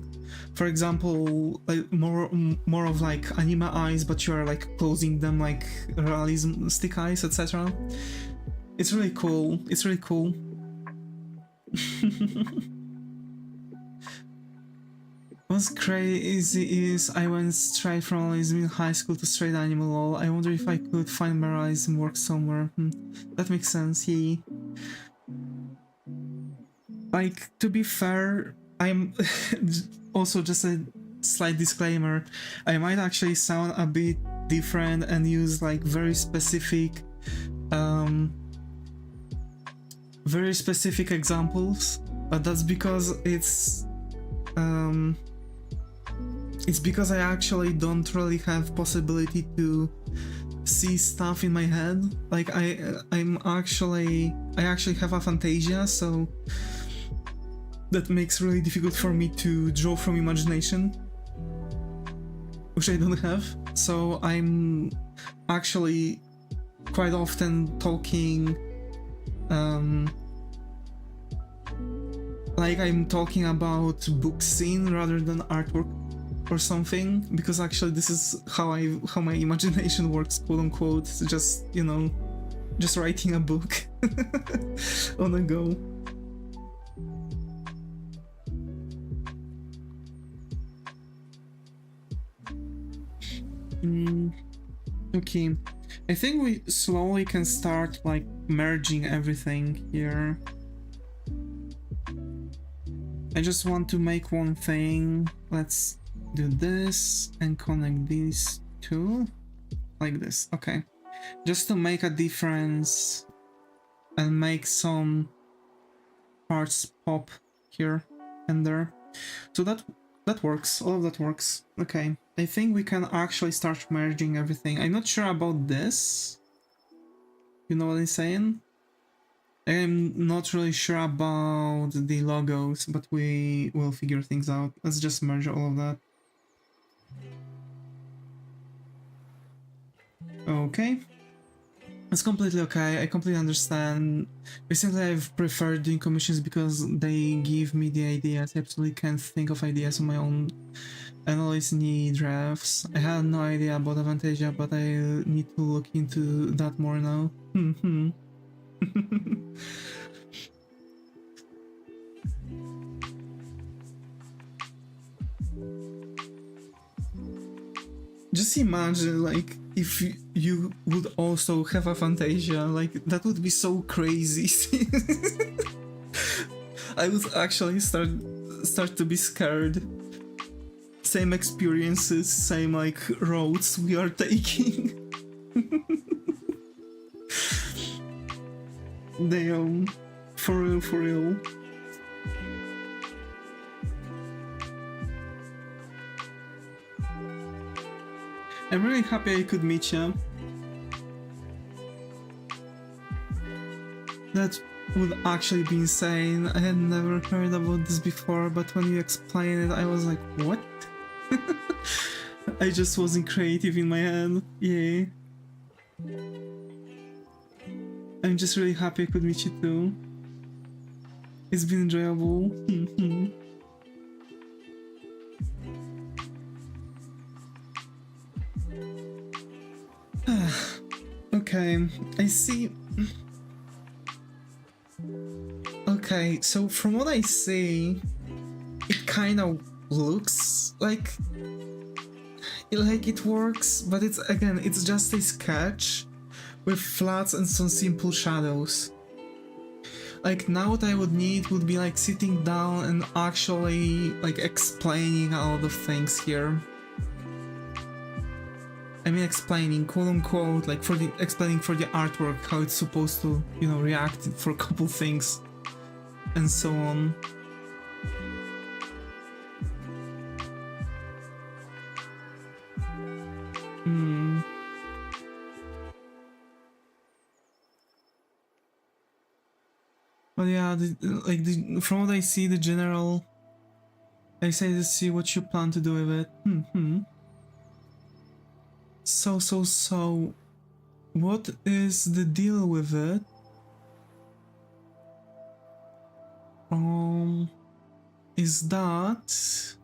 for example, like more of like anime eyes, but you are like closing them like realistic eyes, etc. It's really cool. It's really cool. What's crazy is I went straight from realism in high school to straight anime lol. I wonder if I could find my realism work somewhere. That makes sense, yeah. Like, to be fair, I'm also just a slight disclaimer, I might actually sound a bit different and use like very specific examples, but that's because it's because I actually don't really have possibility to see stuff in my head. Like I actually have aphantasia, so that makes really difficult for me to draw from imagination, which I don't have. So I'm actually quite often talking like I'm talking about book scene rather than artwork or something, because actually this is how my imagination works, quote unquote. So just, you know, just writing a book on a go. Okay, I think we slowly can start like merging everything here. I just want to make one thing. Let's do this and connect these two like this. Okay, just to make a difference and make some parts pop here and there. So that works. All of that works. Okay, I think we can actually start merging everything. I'm not sure about this. You know what I'm saying? I'm not really sure about the logos, but we will figure things out. Let's just merge all of that. Okay. It's completely okay, I completely understand. Recently I've preferred doing commissions because they give me the ideas. I absolutely can't think of ideas on my own and always need drafts. I had no idea about Avantasia, but I need to look into that more now. Just imagine, like, if you would also have a Fantasia, like, that would be so crazy. I would actually start to be scared. Same experiences, same, like, roads we are taking. Damn. For real, for real. I'm really happy I could meet you. That would actually be insane. I had never heard about this before, but when you explained it, I was like, what? I just wasn't creative in my head. Yeah. I'm just really happy I could meet you too. It's been enjoyable. Okay, I see. Okay, so from what I see, it kind of looks like it works, but it's just a sketch with flats and some simple shadows. Like, now what I would need would be like sitting down and actually like explaining a lot of things here. I mean, explaining, quote unquote, like explaining for the artwork how it's supposed to, you know, react for a couple things and so on. But yeah, from what I see, the general, I say to see what you plan to do with it. So, what is the deal with it? Is that...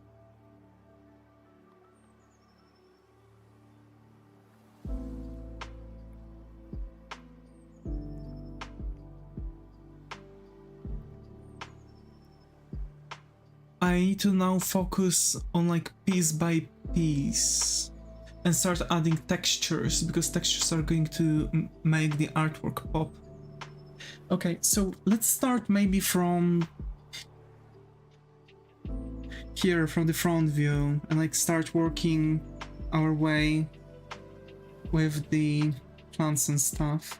I need to now focus on like piece by piece and start adding textures, because textures are going to make the artwork pop. Okay, so let's start maybe from here, from the front view, and like start working our way with the plants and stuff.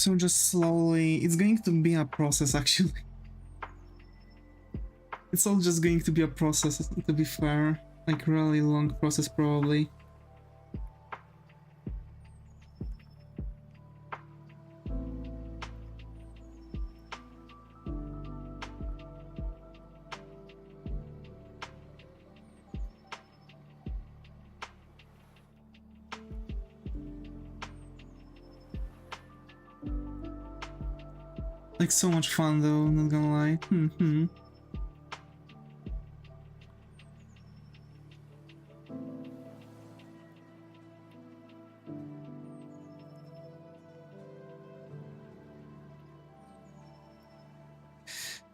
So just slowly, it's going to be a process actually. It's all just going to be a process, to be fair. like really long process probably. Like so much fun though, not gonna lie.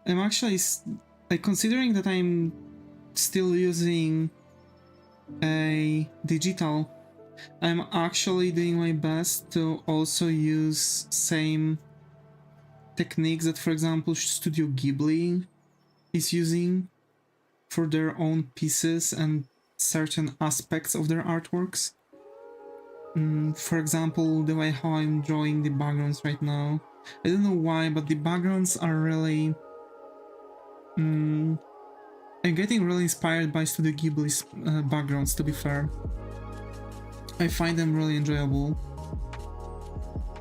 I'm actually like considering that I'm still using a digital, I'm actually doing my best to also use same techniques that, for example, Studio Ghibli is using for their own pieces and certain aspects of their artworks. For example, the way how I'm drawing the backgrounds right now. I don't know why, but the backgrounds are really... I'm getting really inspired by Studio Ghibli's backgrounds, to be fair. I find them really enjoyable.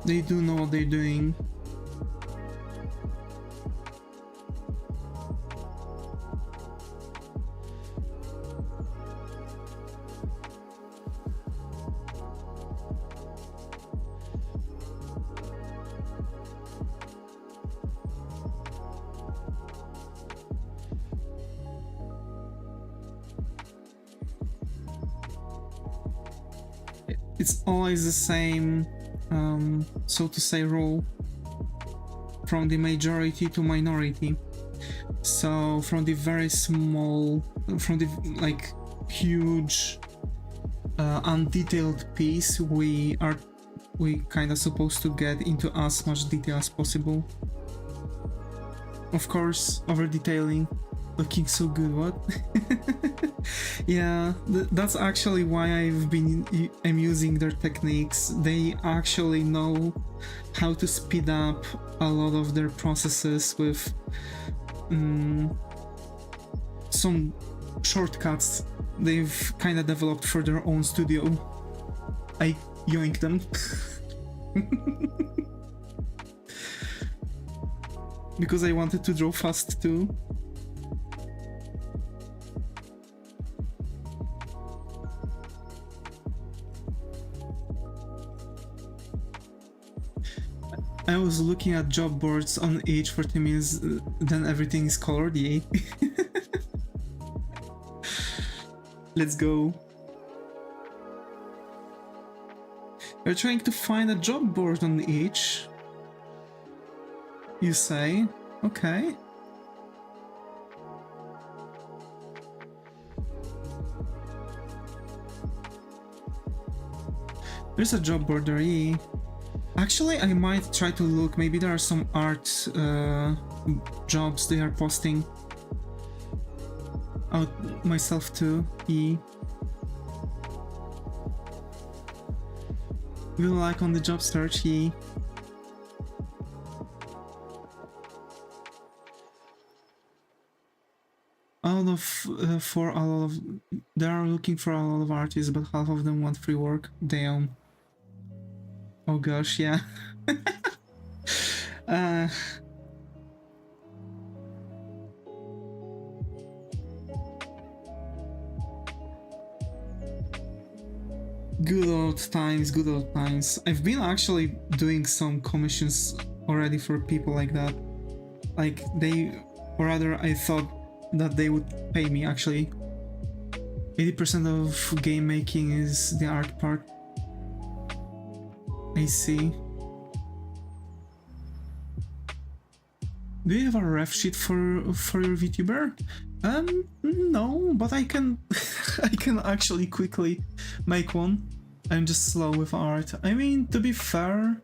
They do know what they're doing. It's always the same, so to say, rule from the majority to minority. So from the very small, from the like huge, undetailed piece, we kind of supposed to get into as much detail as possible. Of course, over detailing, looking so good. What? Yeah, that's actually why I'm using their techniques. They actually know how to speed up a lot of their processes with some shortcuts they've kind of developed for their own studio. I yoinked them. Because I wanted to draw fast too. I was looking at job boards on each 40 minutes, then everything is colored, yay. Let's go. You're trying to find a job board on each, you say? Okay. There's a job board there, yeah. Actually, I might try to look. Maybe there are some art jobs they are posting out myself too. Good luck on the job search. Out of for a lot of, they are looking for a lot of artists, but half of them want free work. Damn. Oh gosh, yeah. Good old times, good old times. I've been actually doing some commissions already for people like that. Like or rather I thought that they would pay me actually. 80% of game making is the art part. I see. Do you have a ref sheet for your VTuber? No, but I can I can actually quickly make one. I'm just slow with art. I mean, to be fair,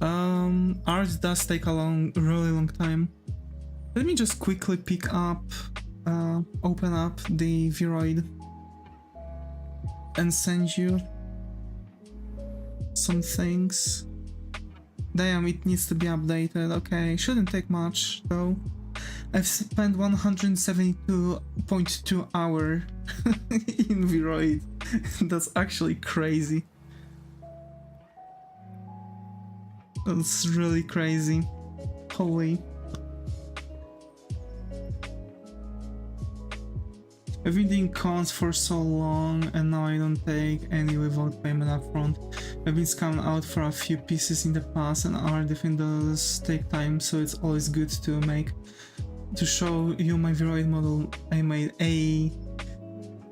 art does take a really long time. Let me just quickly pick up, open up the Vroid and send you some things. Damn, it needs to be updated. Okay, shouldn't take much though. I've spent 172.2 hours in Viroid. That's actually crazy. That's really crazy. Holy. I've been doing cons for so long and now I don't take any without payment upfront. I've been scammed out for a few pieces in the past and our defense does take time, so it's always good to show you my Viroid model I made.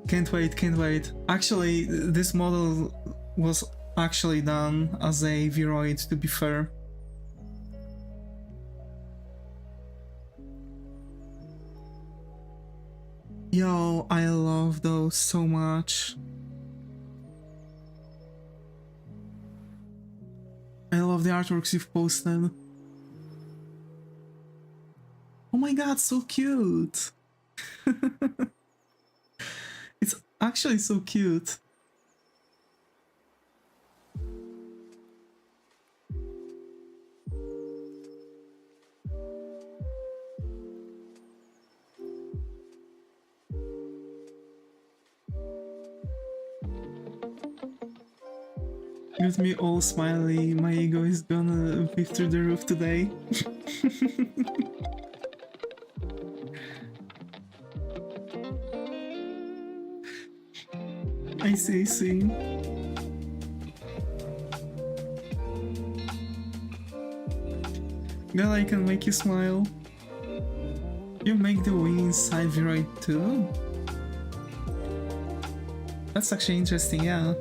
Can't wait. Actually, this model was actually done as a Viroid, to be fair. Yo, I love those so much. I love the artworks you've posted. Oh my god, so cute! It's actually so cute. Got me all smiley, my ego is gonna be through the roof today. I see. Glad I can make you smile. You make the wing inside Viroid too? That's actually interesting, yeah.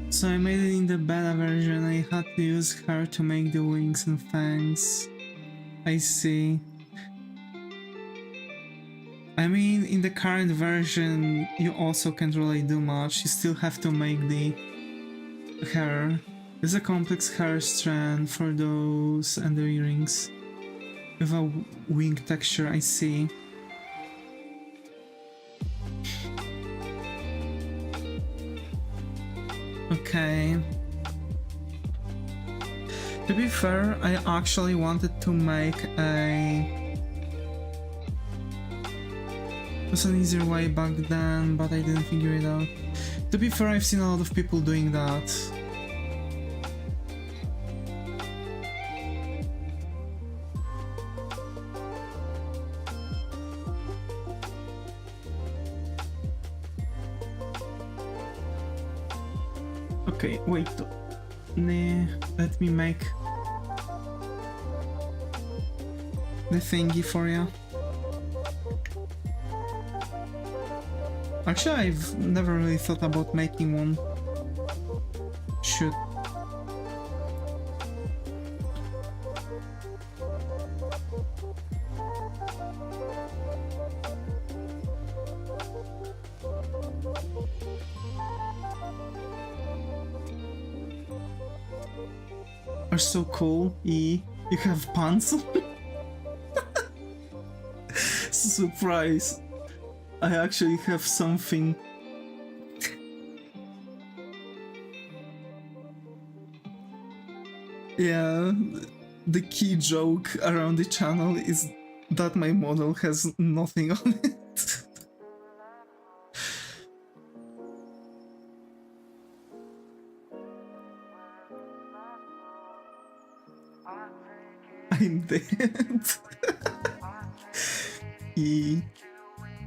So I made it in the beta version, I had to use her to make the wings and fangs. I see. I mean, in the current version, you also can't really do much, you still have to make the hair. There's a complex hair strand for those and the earrings. With a wing texture, I see. Okay. To be fair, I actually wanted to make a... It was an easier way back then, but I didn't figure it out. To be fair, I've seen a lot of people doing that. Okay, wait. Nah, let me make the thingy for you. Actually, I've never really thought about making one. Shoot. Are so cool. You have pants? Surprise. I actually have something. Yeah, the key joke around the channel is that my model has nothing on it. I'm dead.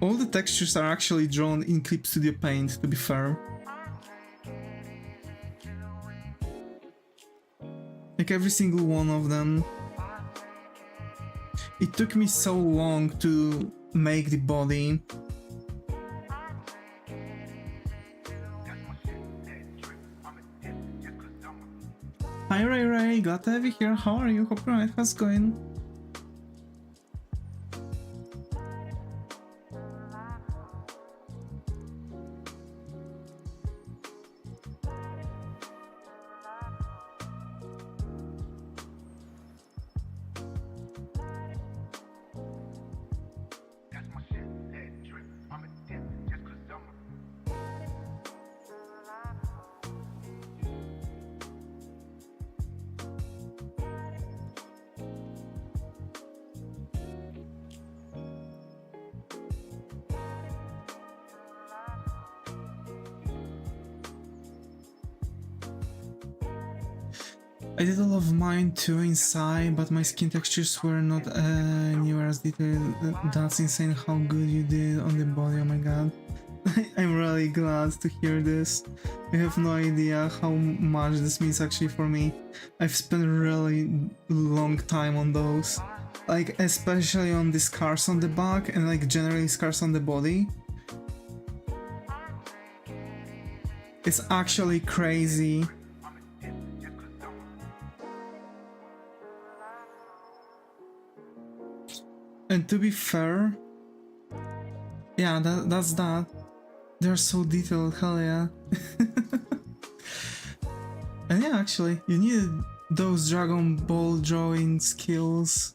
All the textures are actually drawn in Clip Studio Paint, to be fair. Like every single one of them. It took me so long to make the body. Hi Ray, glad to have you here. How are you? Hope you're right. How's it going? I did all of mine too inside, but my skin textures were not anywhere as detailed. That's insane how good you did on the body, oh my god. I'm really glad to hear this. You have no idea how much this means actually for me. I've spent a really long time on those. Like, especially on the scars on the back and like generally scars on the body. It's actually crazy. And to be fair, yeah, that's that. They're so detailed, hell yeah. And yeah, actually, you needed those Dragon Ball drawing skills.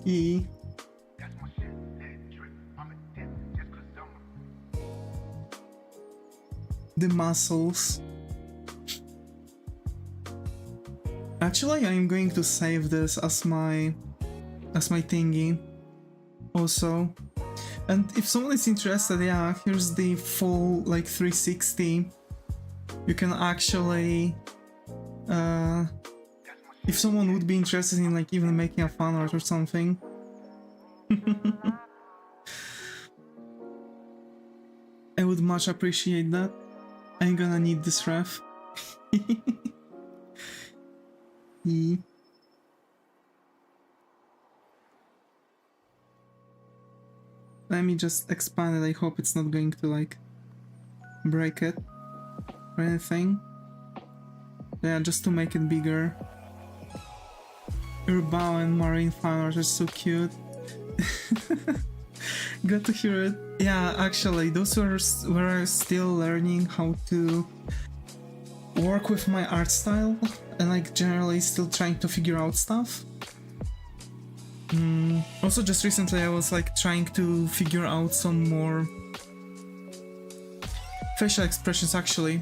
Yeah. The muscles. Actually, I'm going to save this as my thingy also. And if someone is interested, yeah, here's the full like 360. You can actually if someone would be interested in like even making a fan art or something. I would much appreciate that. I'm gonna need this ref. Let me just expand it. I hope it's not going to like break it or anything. Yeah, just to make it bigger. Urbao and Marine fan art are so cute. Good to hear it. Yeah, actually, those were where I was still learning how to work with my art style and like generally still trying to figure out stuff. Also, just recently I was like trying to figure out some more facial expressions actually.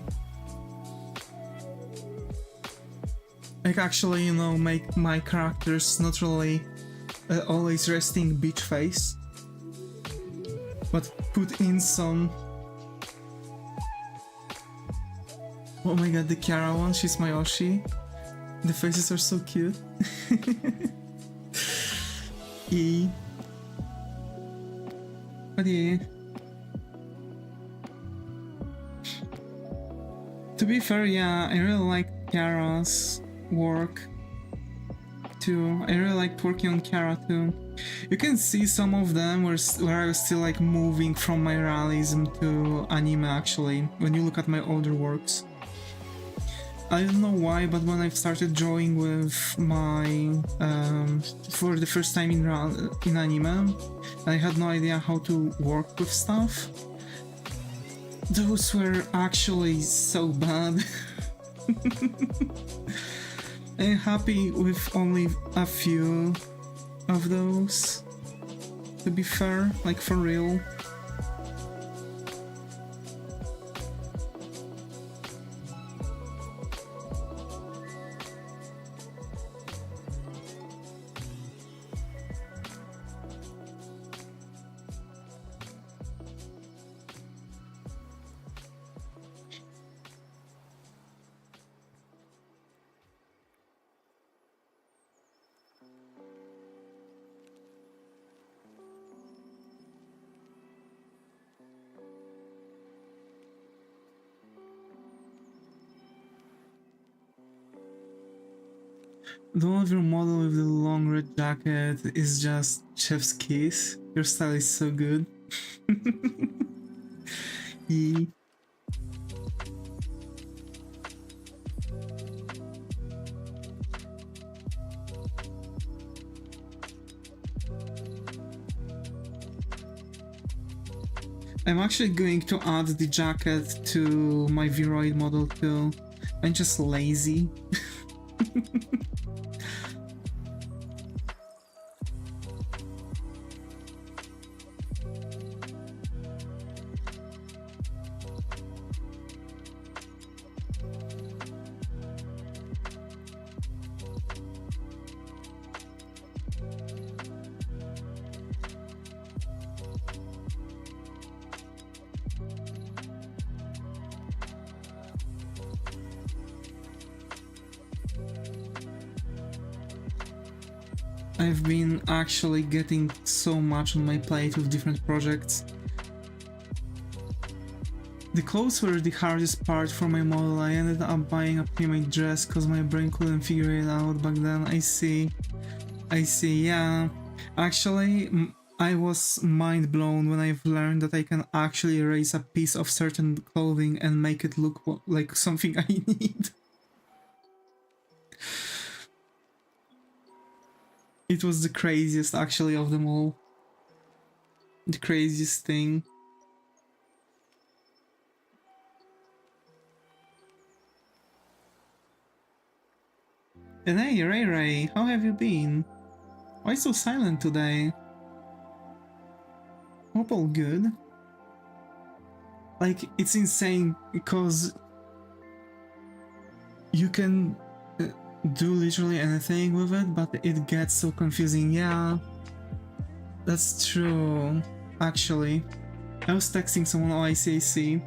Like actually, you know, make my characters not really always resting beach face, but put in some... Oh my god, the Kiara one, she's my Oshi. The faces are so cute. E. But yeah. To be fair, yeah, I really like Kiara's work too. I really liked working on Kiara too. You can see some of them where I was still like moving from my realism to anime actually, when you look at my older works. I don't know why, but when I've started drawing with my for the first time in anime, I had no idea how to work with stuff. Those were actually so bad. I'm happy with only a few of those, to be fair, like for real. The one of your model with the long red jacket is just chef's kiss. Your style is so good. Yeah. I'm actually going to add the jacket to my Viroid model too. I'm just lazy. I've been actually getting so much on my plate with different projects. The clothes were the hardest part for my model. I ended up buying a pre-made dress cause my brain couldn't figure it out back then. I see, yeah. Actually, I was mind blown when I've learned that I can actually erase a piece of certain clothing and make it look like something I need. It was the craziest actually of them all. The craziest thing. And hey, Ray, how have you been? Why so silent today? Hope all good. Like, it's insane because you can do literally anything with it, but it gets so confusing. Yeah, that's true, actually. I was texting someone, oh, I see.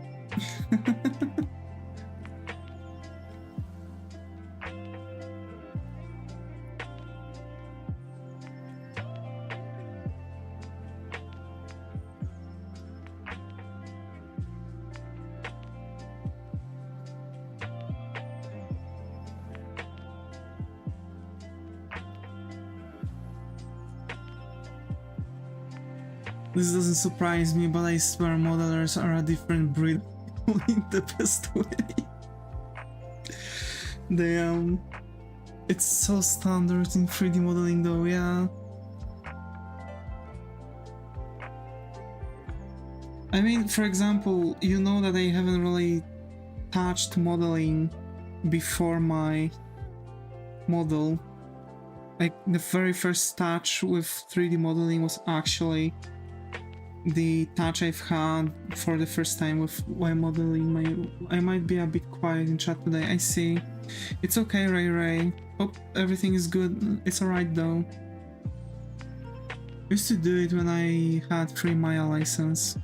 This doesn't surprise me, but I swear modelers are a different breed in the best way. Damn. It's so standard in 3D modeling though, yeah. I mean, for example, you know that I haven't really touched modeling before my model. Like, the very first touch with 3D modeling was actually the touch I've had for the first time with while modeling I might be a bit quiet in chat today, I see. It's okay, Ray. Hope everything is good. It's alright though. Used to do it when I had free Maya license.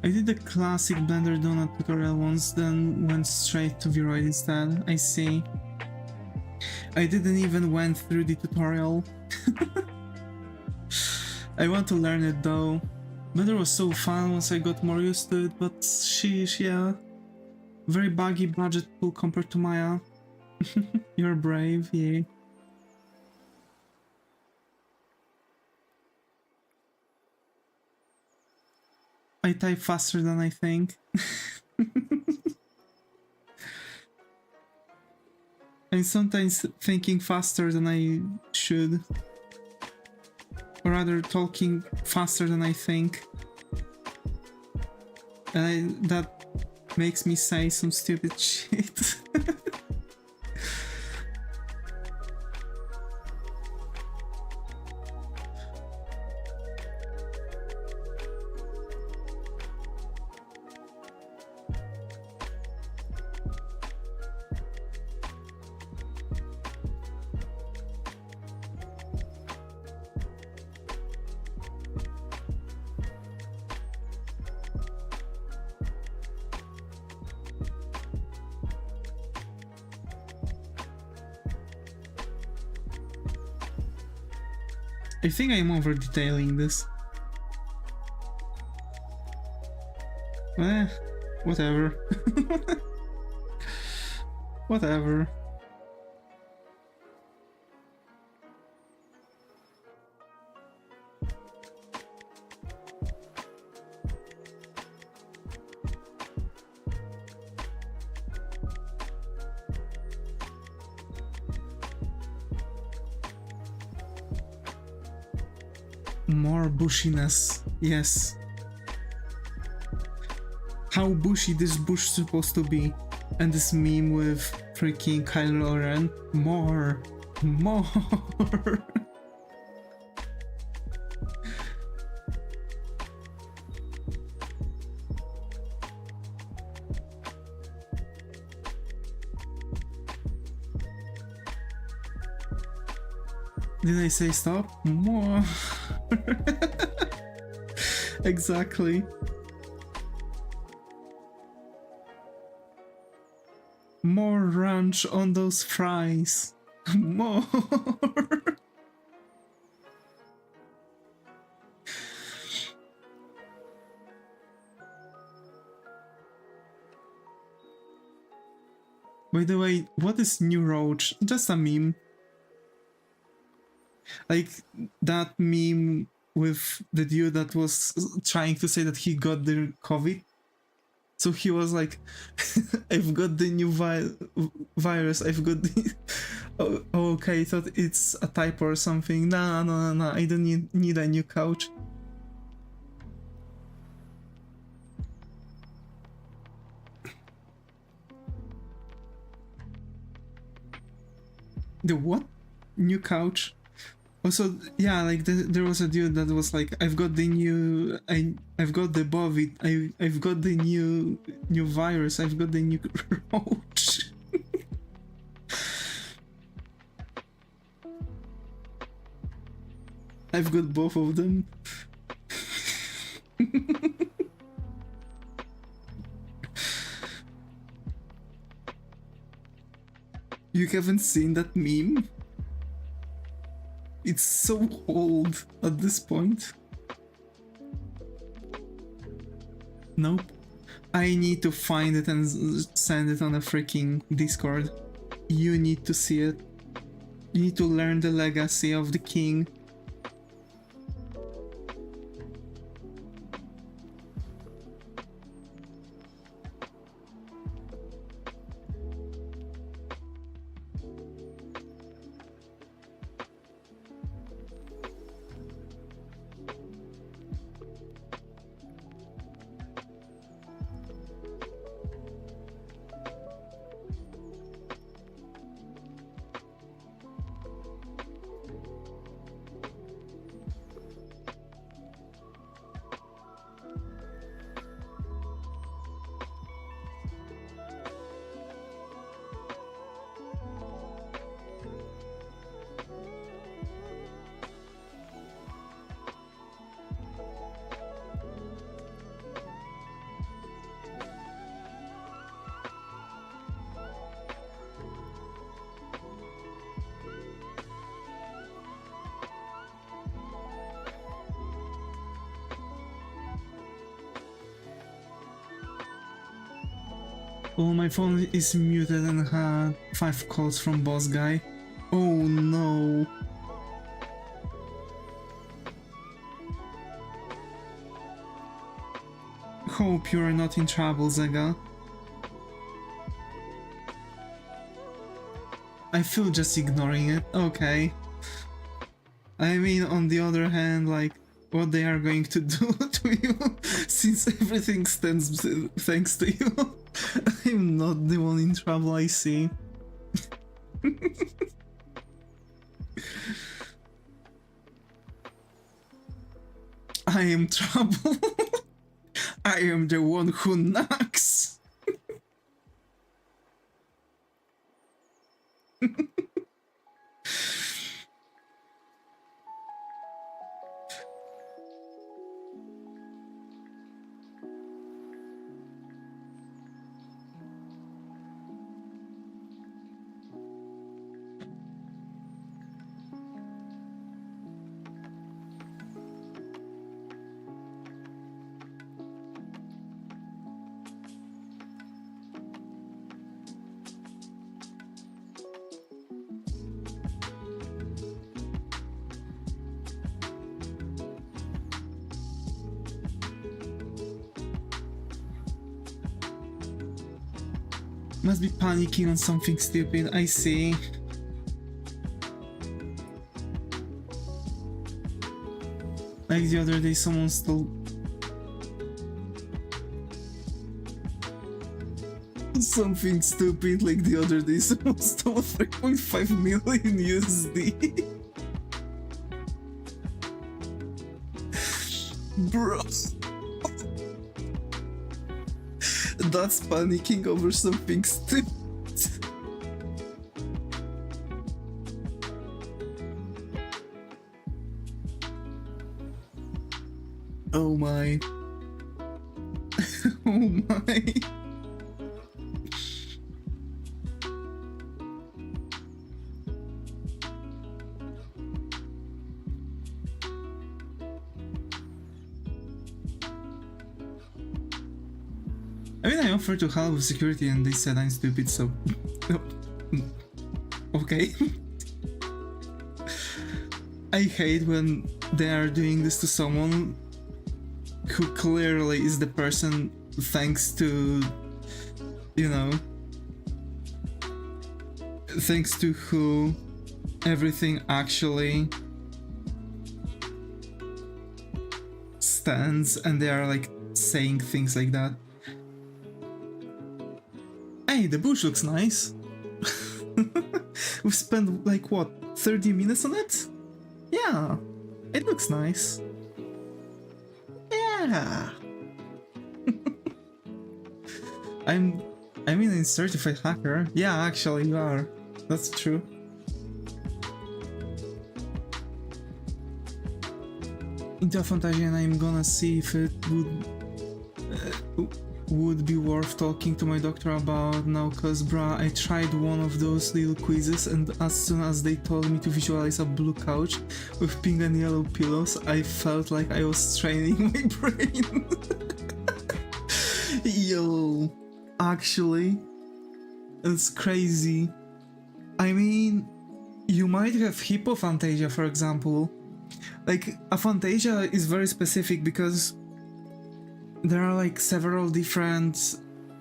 I did the classic Blender Donut tutorial once, then went straight to Vroid instead. I see. I didn't even went through the tutorial. I want to learn it though. Blender was so fun once I got more used to it, but sheesh, yeah. Very buggy budget pool compared to Maya. You're brave, yeah. I type faster than I think. I'm sometimes thinking faster than I should. Or rather, talking faster than I think. And that makes me say some stupid shit. I think I'm over detailing this. Whatever. Whatever. More bushiness, yes. How bushy this bush supposed to be? And this meme with freaking Kylo Ren. More. Did I say stop? More. Exactly. More ranch on those fries. More. By the way, what is New Roach? Just a meme. Like that meme with the dude that was trying to say that he got the COVID. So he was like, I've got the new virus, I've got the... oh, okay, I thought it's a typo or something. No, I don't need a new couch. The what? New couch? Also, yeah, like there was a dude that was like, I've got the new, I've got the COVID, I've got the new virus, I've got the new roach. I've got both of them. You haven't seen that meme? It's so old at this point. Nope. I need to find it and send it on a freaking Discord. You need to see it. You need to learn the legacy of the king. Oh, my phone is muted and had 5 calls from boss guy. Oh no. Hope you are not in trouble, Zega. I feel just ignoring it. Okay. I mean, on the other hand, like, what they are going to do to you, since everything stands thanks to you. I'm not the one in trouble, I see. I am trouble. I am the one who knocks. Must be panicking on something stupid, I see. Like the other day someone stole... something stupid, like the other day someone stole 3.5 million USD. Bro. That's panicking over something stupid. Oh my. Oh my. I mean, I offered to help with security and they said I'm stupid, so... Okay. I hate when they are doing this to someone who clearly is the person thanks to, you know, thanks to who everything actually stands, and they are like saying things like that. Hey, the bush looks nice. We've spent like what, 30 minutes on it? Yeah, it looks nice. Yeah. I mean, in certified hacker. Yeah, actually you are. That's true. Into a fantasy, and I'm gonna see if it would be worth talking to my doctor about now, cause bruh, I tried one of those little quizzes, and as soon as they told me to visualize a blue couch with pink and yellow pillows, I felt like I was straining my brain. Yo, actually, it's crazy. I mean, you might have hypophantasia, for example. Like, aphantasia is very specific because there are like several different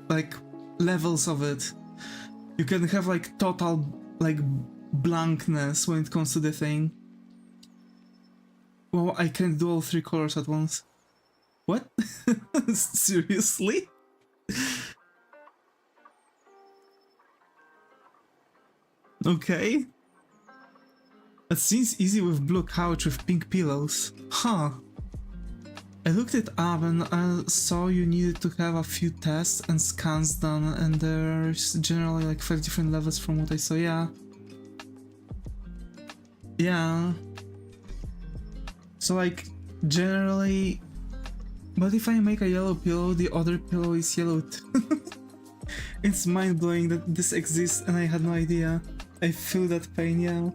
like levels of it. You can have like total like blankness when it comes to the thing. Well, I can't do all three colors at once. What? Seriously? Okay. It seems easy with blue couch with pink pillows. Huh. I looked it up and I saw you needed to have a few tests and scans done, and there's generally like 5 different levels from what I saw. Yeah. Yeah. So like generally, but if I make a yellow pillow, the other pillow is yellow too. It's mind-blowing that this exists and I had no idea. I feel that pain, yeah.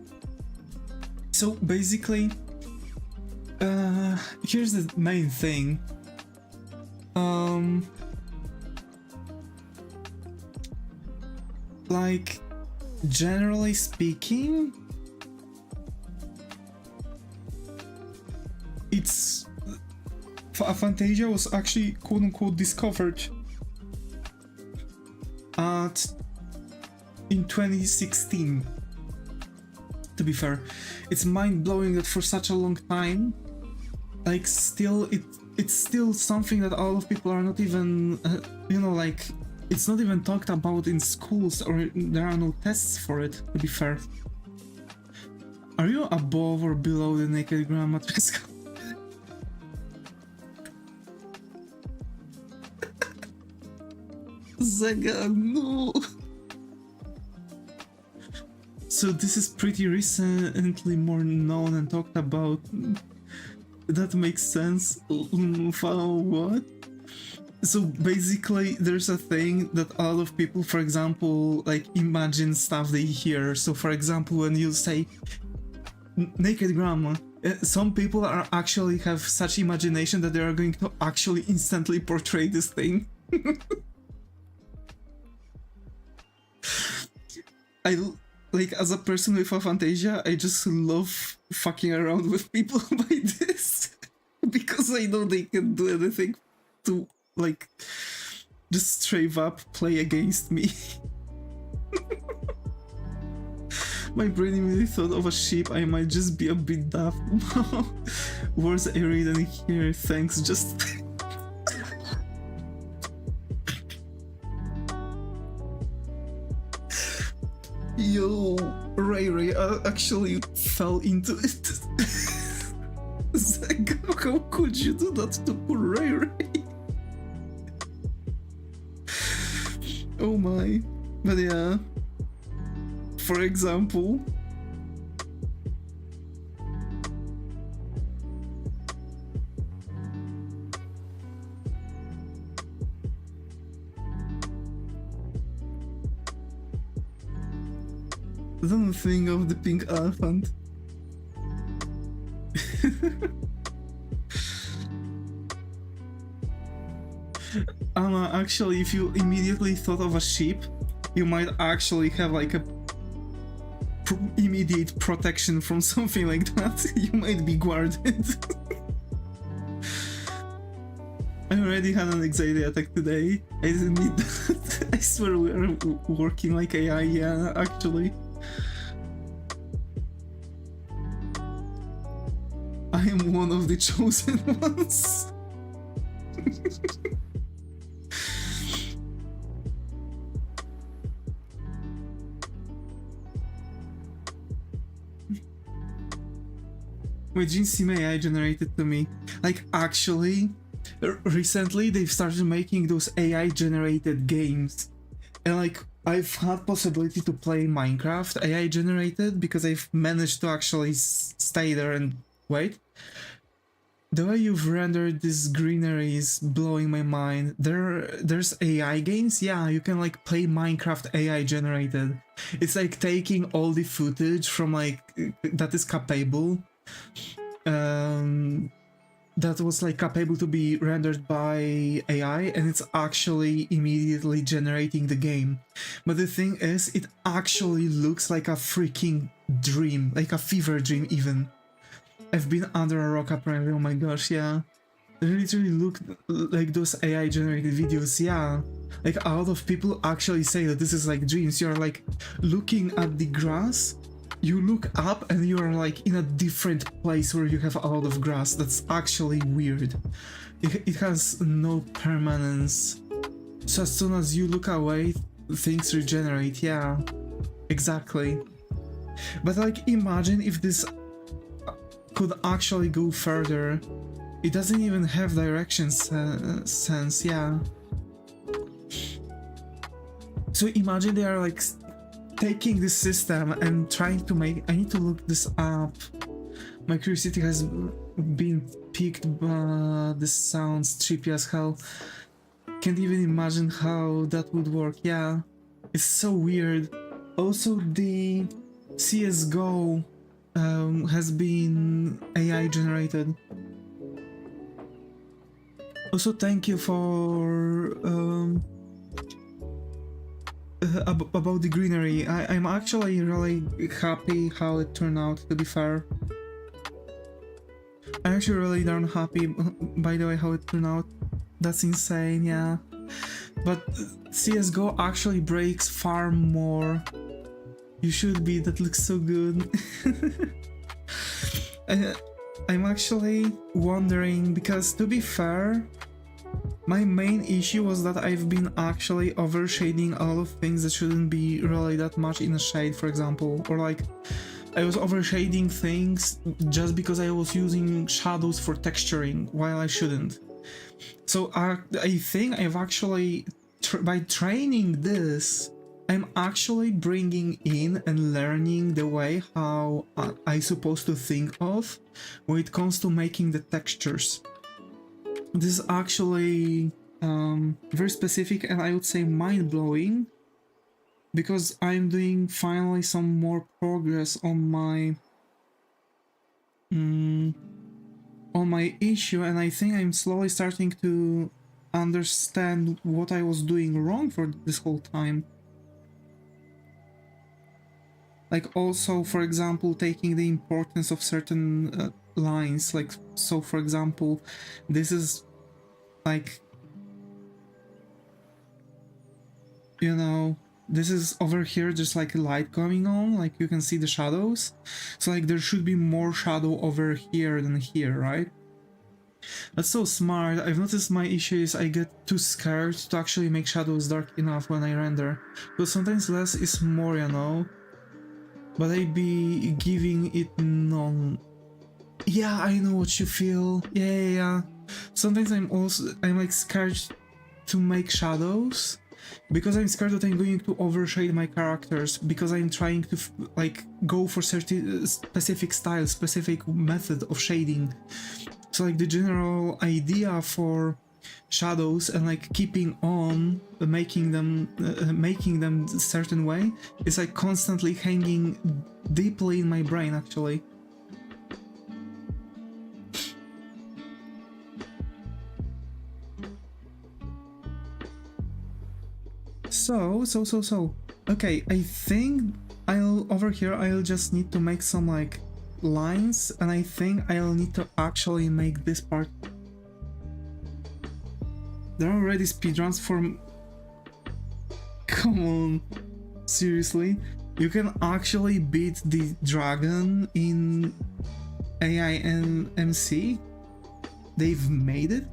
So basically, here's the main thing. Like, generally speaking, it's... Aphantasia was actually quote-unquote discovered in 2016. To be fair, it's mind-blowing that for such a long time, like, still it's still something that a lot of people are not even you know, like, it's not even talked about in schools, or there are no tests for it, to be fair. Are you above or below the naked gram matrix? Zega, no. So this is pretty recently more known and talked about. That makes sense. What? So basically, there's a thing that a lot of people, for example, like, imagine stuff they hear. So for example, when you say naked grandma, some people are actually have such imagination that they are going to actually instantly portray this thing. Like, as a person with aphantasia, I just love fucking around with people by this. Because I know they can do anything to, like, just straight up play against me. My brain immediately thought of a sheep. I might just be a bit daft. Words I read and hear, thanks, just... Yo, Ray actually fell into it. Zach, how could you do that to poor Ray? Oh my. But yeah, for example, Don't think of the pink elephant. Actually, if you immediately thought of a sheep, you might actually have like a immediate protection from something like that. You might be guarded. I already had an anxiety attack today. I didn't need that. I swear we are working like AI, yeah, actually. I am one of the chosen ones. My genes seem AI generated to me. Like, actually, recently they've started making those AI generated games. And like, I've had possibility to play Minecraft AI generated because I've managed to actually stay there and wait. The way you've rendered this greenery is blowing my mind. There's AI games, yeah, you can like play Minecraft AI generated. It's like taking all the footage from like that is capable. That was like capable to be rendered by AI, and it's actually immediately generating the game. But the thing is, it actually looks like a freaking dream, like a fever dream even. I've been under a rock apparently, oh my gosh, yeah. They literally look like those AI generated videos, yeah. Like a lot of people actually say that this is like dreams. You're like looking at the grass, you look up and you are like in a different place where you have a lot of grass. That's actually weird. It has no permanence. So as soon as you look away, things regenerate, yeah. Exactly. But like imagine if this could actually go further. It doesn't even have direction sense, yeah. So imagine they are like taking this system and trying to make... I need to look this up. My curiosity has been piqued, but this sounds trippy as hell. Can't even imagine how that would work, yeah. It's so weird. Also, the CSGO has been AI generated. Also, thank you for about the greenery. I'm actually really happy how it turned out, to be fair. I'm actually really darn happy, by the way, how it turned out. That's insane, yeah. But CSGO actually breaks far more. You should be, that looks so good. I'm actually wondering, because to be fair, my main issue was that I've been actually overshading a lot of things that shouldn't be really that much in a shade, for example. Or like, I was overshading things just because I was using shadows for texturing, while I shouldn't. So I think I've actually, by training this, I'm actually bringing in and learning the way how I'm supposed to think of when it comes to making the textures. This is actually very specific and I would say mind-blowing, because I'm doing finally some more progress on my issue, and I think I'm slowly starting to understand what I was doing wrong for this whole time. Like also, for example, taking the importance of certain lines, like, so for example, this is like, you know, this is over here just like light going on, like you can see the shadows, so like there should be more shadow over here than here, right? That's so smart. I've noticed my issue is I get too scared to actually make shadows dark enough when I render, because sometimes less is more, you know? But I be giving it none. Yeah, I know what you feel. Yeah. Sometimes I'm like scared to make shadows because I'm scared that I'm going to overshade my characters, because I'm trying to like go for certain specific style, specific method of shading. So like the general idea for shadows and like keeping on making them a certain way is like constantly hanging deeply in my brain actually. So okay, I think I'll just need to make some like lines, and I think I'll need to actually make this part. There are already speedruns for... Come on, seriously? You can actually beat the dragon in AI and MC? They've made it?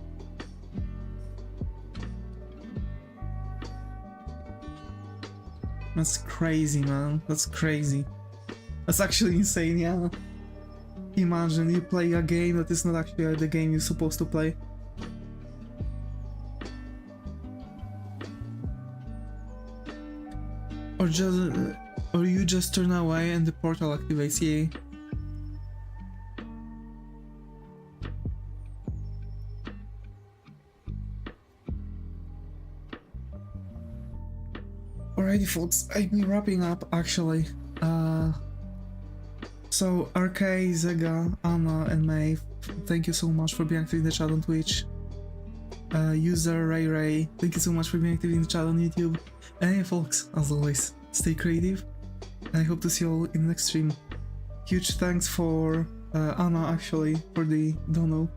That's crazy, man. That's crazy. That's actually insane, yeah. Imagine you play a game that is not actually the game you're supposed to play. Or you just turn away and the portal activates, yeah. Alrighty folks, I've been wrapping up actually. So RK, Zega, Anna and May, thank you so much for being active in the chat on Twitch. User Ray, thank you so much for being active in the chat on YouTube. And yeah folks, as always, stay creative and I hope to see you all in the next stream. Huge thanks for Anna actually for the dono.